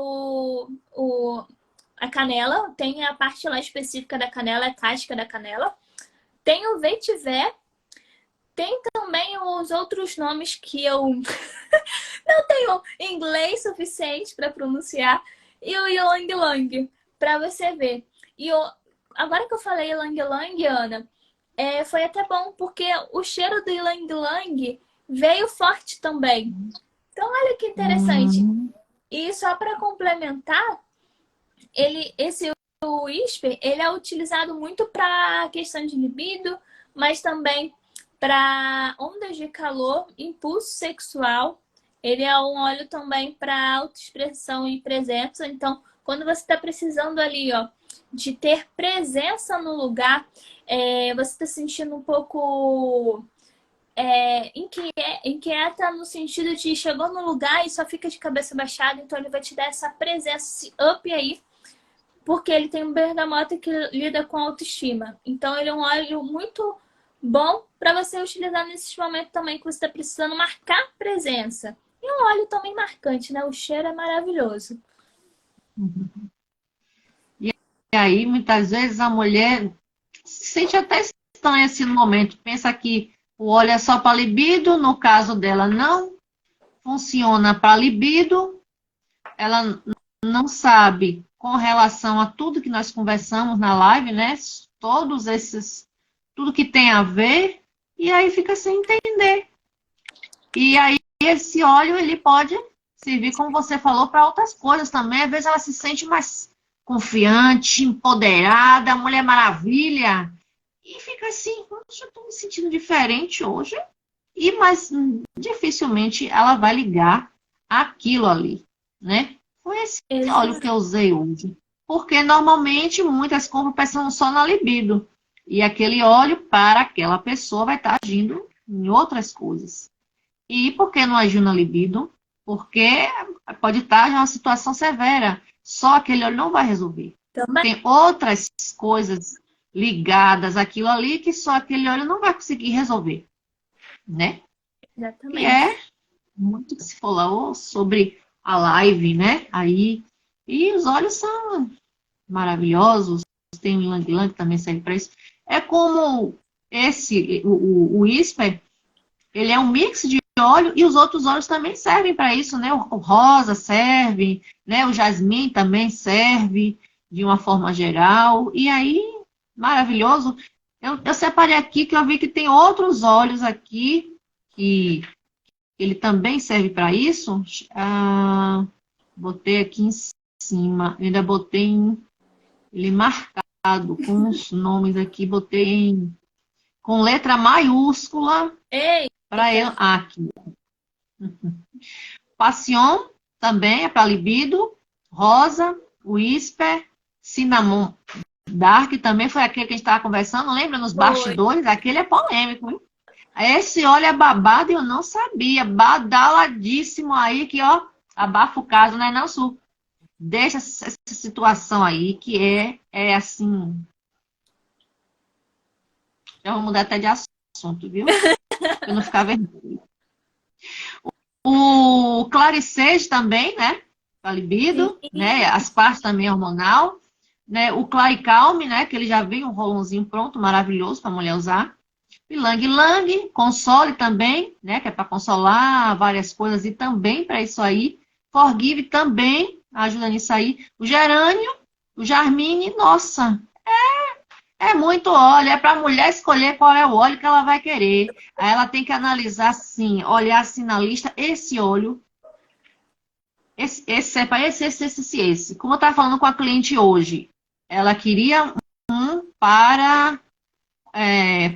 canela, tem a parte lá específica da canela, a casca da canela. Tem o vetiver, tem também os outros nomes que eu não tenho inglês suficiente para pronunciar, e o ylang ylang, para você ver. Agora que eu falei ylang ylang, Ana, foi até bom, porque o cheiro do ylang ylang veio forte também. Então, olha que interessante. E só para complementar, esse Whisper, ele é utilizado muito para questão de libido, mas também para ondas de calor, impulso sexual. Ele é um óleo também para autoexpressão e presença. Então, quando você está precisando ali, ó, de ter presença no lugar, você está sentindo um pouco inquieta no sentido de chegou no lugar e só fica de cabeça baixada, então ele vai te dar essa presença, esse up aí, porque ele tem um bergamota que lida com autoestima. Então ele é um óleo muito bom para você utilizar nesses momentos também que você está precisando marcar presença. E um óleo também marcante, né? O cheiro é maravilhoso. E aí, muitas vezes, a mulher se sente até estranha assim no momento. Pensa que o óleo é só para libido, no caso dela não funciona para libido. Ela não sabe com relação a tudo que nós conversamos na live, né? Tudo que tem a ver, e aí fica sem entender. E aí esse óleo, ele pode servir, como você falou, para outras coisas também. Às vezes ela se sente mais confiante, empoderada, Mulher Maravilha, e fica assim, eu estou me sentindo diferente hoje, mas dificilmente ela vai ligar aquilo ali, né? Foi esse óleo que eu usei hoje. Porque normalmente muitas compras pensam só na libido. E aquele óleo para aquela pessoa vai estar agindo em outras coisas. E por que não agiu na libido? Porque pode estar em uma situação severa. Só aquele óleo não vai resolver. Também. Tem outras coisas ligadas àquilo ali que só aquele óleo não vai conseguir resolver. Né? Exatamente. E é muito que se falou sobre a live, né? Aí. E os óleos são maravilhosos. Tem o Ylang Ylang que também serve para isso. É como o Whisper, ele é um mix de óleo, e os outros óleos também servem para isso, né? O rosa serve, né? O jasmim também serve de uma forma geral. E aí, maravilhoso. Eu separei aqui que eu vi que tem outros óleos aqui que ele também serve para isso. Botei aqui em cima, ainda botei ele marcado com os nomes aqui, botei com letra maiúscula Ei, para eu. Aqui. Passion também é para libido. Rosa, Whisper, Cinnamon Dark também foi aquele que a gente estava conversando, lembra? Nos bastidores, aquele é polêmico, hein? Esse óleo é babado e eu não sabia. Badaladíssimo aí, que ó, abafa o caso, né, não, Su? Deixa essa situação aí, que é assim. Já vou mudar até de assunto, viu? Pra eu não ficar vermelho. O Claricês também, né? Para libido, né? As partes também hormonal. Né? O Claricalme, né? Que ele já vem um rolãozinho pronto, maravilhoso para a mulher usar. Ylang Ylang, console também, né? Que é para consolar várias coisas e também para isso aí. Forgive também ajuda nisso aí. O gerânio, o Jarmine, nossa, é muito óleo. É para a mulher escolher qual é o óleo que ela vai querer. Aí ela tem que analisar assim, olhar assim na lista, esse óleo. Esse é para esse. Como eu estava falando com a cliente hoje, ela queria um para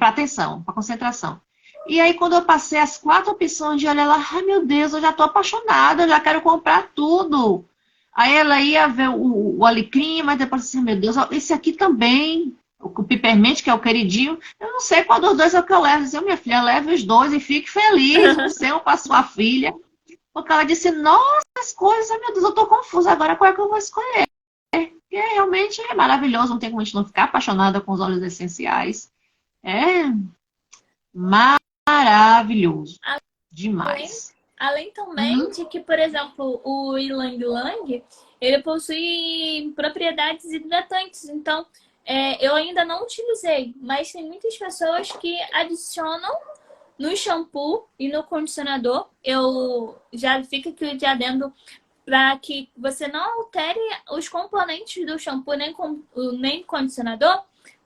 atenção, para concentração. E aí, quando eu passei as 4 opções de olhar ela, ai meu Deus, eu já estou apaixonada, eu já quero comprar tudo. Aí ela ia ver o alecrim, mas depois assim, meu Deus, esse aqui também, o Peppermint, que é o queridinho, eu não sei qual dos dois é o que eu levo. Eu disse, minha filha, leve os dois e fique feliz, o seu para sua filha. Porque ela disse, nossa, as coisas, meu Deus, eu estou confusa agora, qual é que eu vou escolher? Porque realmente é maravilhoso, não tem como a gente não ficar apaixonada com os óleos essenciais. É maravilhoso. Demais. Além também de que, por exemplo, o Ylang Ylang, ele possui propriedades hidratantes. Então, eu ainda não utilizei, mas tem muitas pessoas que adicionam no shampoo e no condicionador. Eu já fico aqui de adendo para que você não altere os componentes do shampoo nem condicionador.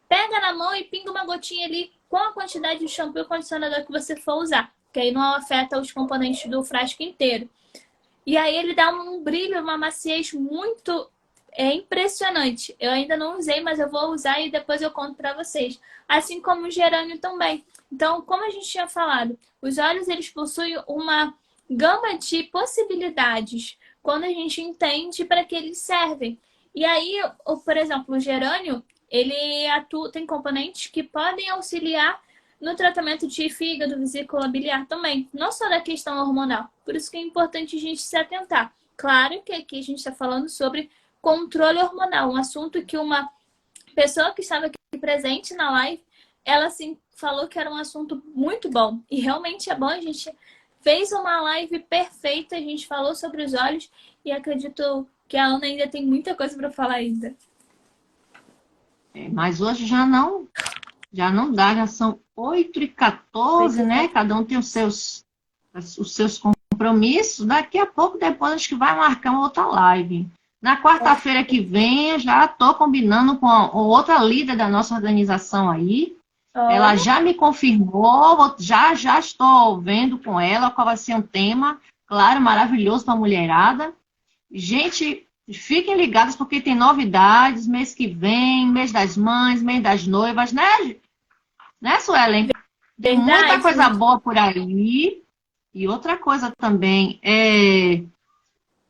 Pega na mão e pinga uma gotinha ali com a quantidade de shampoo e condicionador que você for usar, que aí não afeta os componentes do frasco inteiro. E aí ele dá um brilho, uma maciez muito impressionante. Eu ainda não usei, mas eu vou usar e depois eu conto para vocês. Assim como o gerânio também. Então, como a gente tinha falado, os óleos eles possuem uma gama de possibilidades quando a gente entende para que eles servem. E aí, por exemplo, o gerânio, ele tem componentes que podem auxiliar no tratamento de fígado, vesícula biliar também, não só da questão hormonal. Por isso que é importante a gente se atentar. Claro que aqui a gente está falando sobre controle hormonal, um assunto que uma pessoa que estava aqui presente na live, ela sim falou que era um assunto muito bom. E realmente é bom, a gente fez uma live perfeita, a gente falou sobre os olhos e acredito que a Ana ainda tem muita coisa para falar ainda. Mas hoje já não dá, já são 8h14, né? Cada um tem os seus compromissos. Daqui a pouco, depois, acho que vai marcar uma outra live. Na quarta-feira que vem, eu já estou combinando com outra líder da nossa organização aí. Ela já me confirmou, já estou vendo com ela qual vai ser um tema, claro, maravilhoso para a mulherada. Gente, fiquem ligados porque tem novidades, mês que vem, mês das mães, mês das noivas, né? Né, Suelen? Tem muita coisa boa por aí. E outra coisa também,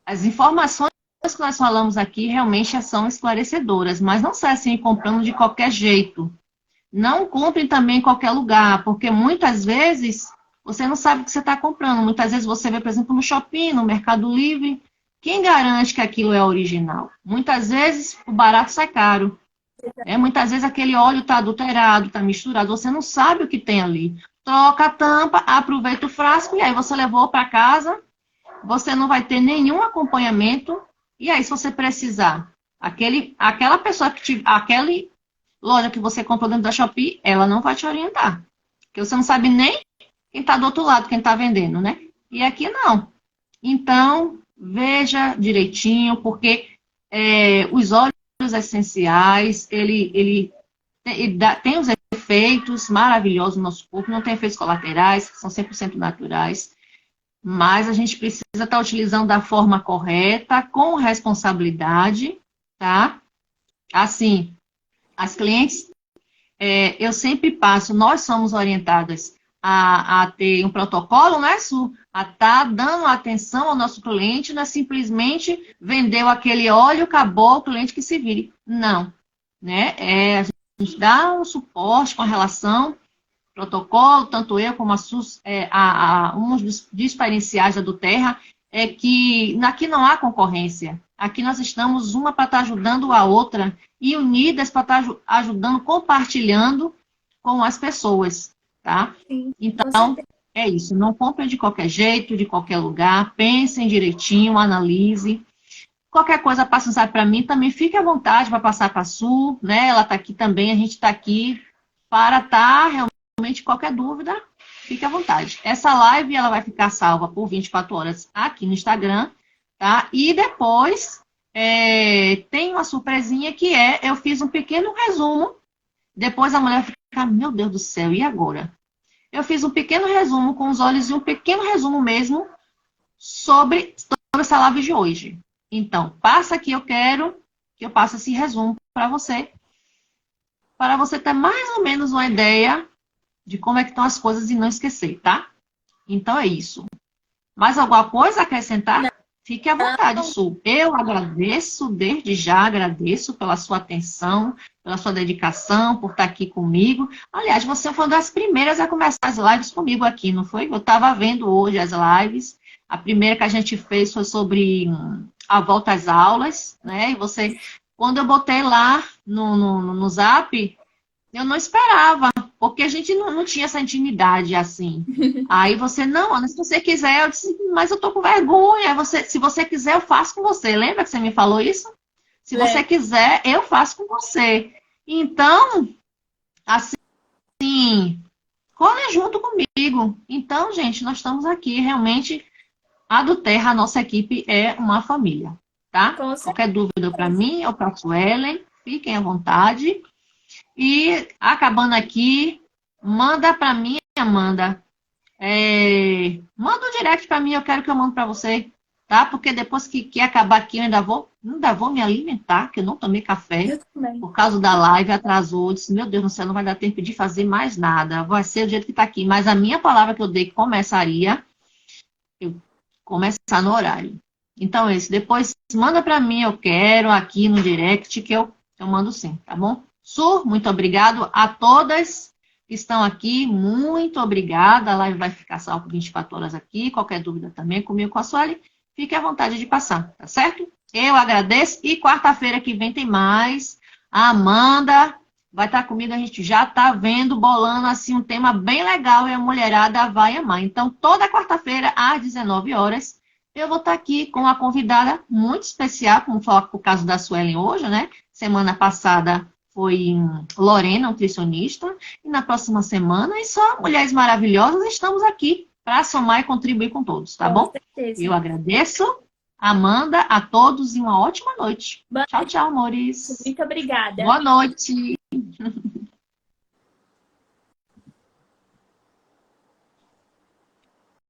as informações que nós falamos aqui realmente são esclarecedoras, mas não sai assim comprando de qualquer jeito. Não comprem também em qualquer lugar, porque muitas vezes você não sabe o que você está comprando. Muitas vezes você vê, por exemplo, no shopping, no Mercado Livre. Quem garante que aquilo é original? Muitas vezes o barato sai caro. Muitas vezes aquele óleo está adulterado, está misturado. Você não sabe o que tem ali. Troca a tampa, aproveita o frasco e aí você levou para casa. Você não vai ter nenhum acompanhamento. E aí, se você precisar, aquela pessoa aquela loja que você comprou dentro da Shopee, ela não vai te orientar. Porque você não sabe nem quem está do outro lado, quem está vendendo, né? E aqui não. Então, veja direitinho, porque os óleos essenciais, ele tem os efeitos maravilhosos no nosso corpo, não tem efeitos colaterais, são 100% naturais, mas a gente precisa estar utilizando da forma correta, com responsabilidade, tá? Assim, as clientes, eu sempre passo, nós somos orientadas a ter um protocolo, né, Su? A estar dando atenção ao nosso cliente, não é simplesmente vendeu aquele óleo, acabou, o cliente que se vire. Não, né? A gente dá um suporte com a relação, protocolo, tanto eu como a SUS, um dos diferenciais da Duterra é que aqui não há concorrência. Aqui nós estamos uma para estar ajudando a outra e unidas para estar ajudando, compartilhando com as pessoas, tá? Sim, então, é isso. Não comprem de qualquer jeito, de qualquer lugar. Pensem direitinho, analise. Qualquer coisa, passa um zap para mim. Também fique à vontade para passar para a Su, né? Ela está aqui também. A gente está aqui para estar realmente qualquer dúvida. Fique à vontade. Essa live ela vai ficar salva por 24 horas aqui no Instagram, tá? E depois tem uma surpresinha que eu fiz um pequeno resumo. Depois a mulher fica, meu Deus do céu, e agora? Eu fiz um pequeno resumo com os olhos e um pequeno resumo mesmo sobre essa live de hoje. Então, passa aqui, eu quero que eu passe esse resumo para você ter mais ou menos uma ideia de como é que estão as coisas e não esquecer, tá? Então é isso. Mais alguma coisa a acrescentar? Não. Fique à vontade, Su. Eu agradeço, desde já agradeço pela sua atenção, pela sua dedicação, por estar aqui comigo. Aliás, você foi uma das primeiras a começar as lives comigo aqui, não foi? Eu estava vendo hoje as lives. A primeira que a gente fez foi sobre a volta às aulas, né? E você, quando eu botei lá no Zap, eu não esperava, porque a gente não tinha essa intimidade assim. Aí você, não, Ana, se você quiser, eu disse, mas eu tô com vergonha. Se você quiser, eu faço com você. Lembra que você me falou isso? Se você quiser, eu faço com você. Então, assim, colhe junto comigo. Então, gente, nós estamos aqui, realmente, a Duterra, a nossa equipe é uma família, tá? Qualquer dúvida para mim ou para a Suelen, fiquem à vontade. E acabando aqui, manda para mim, Amanda. Manda um direct para mim, eu quero que eu mando para você, tá? Porque depois que acabar aqui, eu ainda vou me alimentar, que eu não tomei café. Por causa da live, atrasou. Eu disse, meu Deus do céu, não vai dar tempo de fazer mais nada. Vai ser do jeito que tá aqui. Mas a minha palavra que eu dei que começaria, eu começar no horário. Então, depois manda para mim, eu quero aqui no direct, que eu mando sim, tá bom? Su, muito obrigado a todas que estão aqui, muito obrigada. A live vai ficar salva por 24 horas aqui. Qualquer dúvida também comigo, com a Sueli, fique à vontade de passar, tá certo? Eu agradeço e quarta-feira que vem tem mais. A Amanda vai estar comigo, a gente já está vendo, bolando assim um tema bem legal e a mulherada vai amar. Então, toda quarta-feira, às 19 horas, eu vou estar aqui com uma convidada muito especial, como foi o caso da Suelen hoje, né? Semana passada foi Lorena, nutricionista, e na próxima semana, e só mulheres maravilhosas, estamos aqui para somar e contribuir com todos, tá bom? Certeza. Eu agradeço, Amanda, a todos e uma ótima noite. Tchau, tchau, amores. Muito obrigada. Boa noite.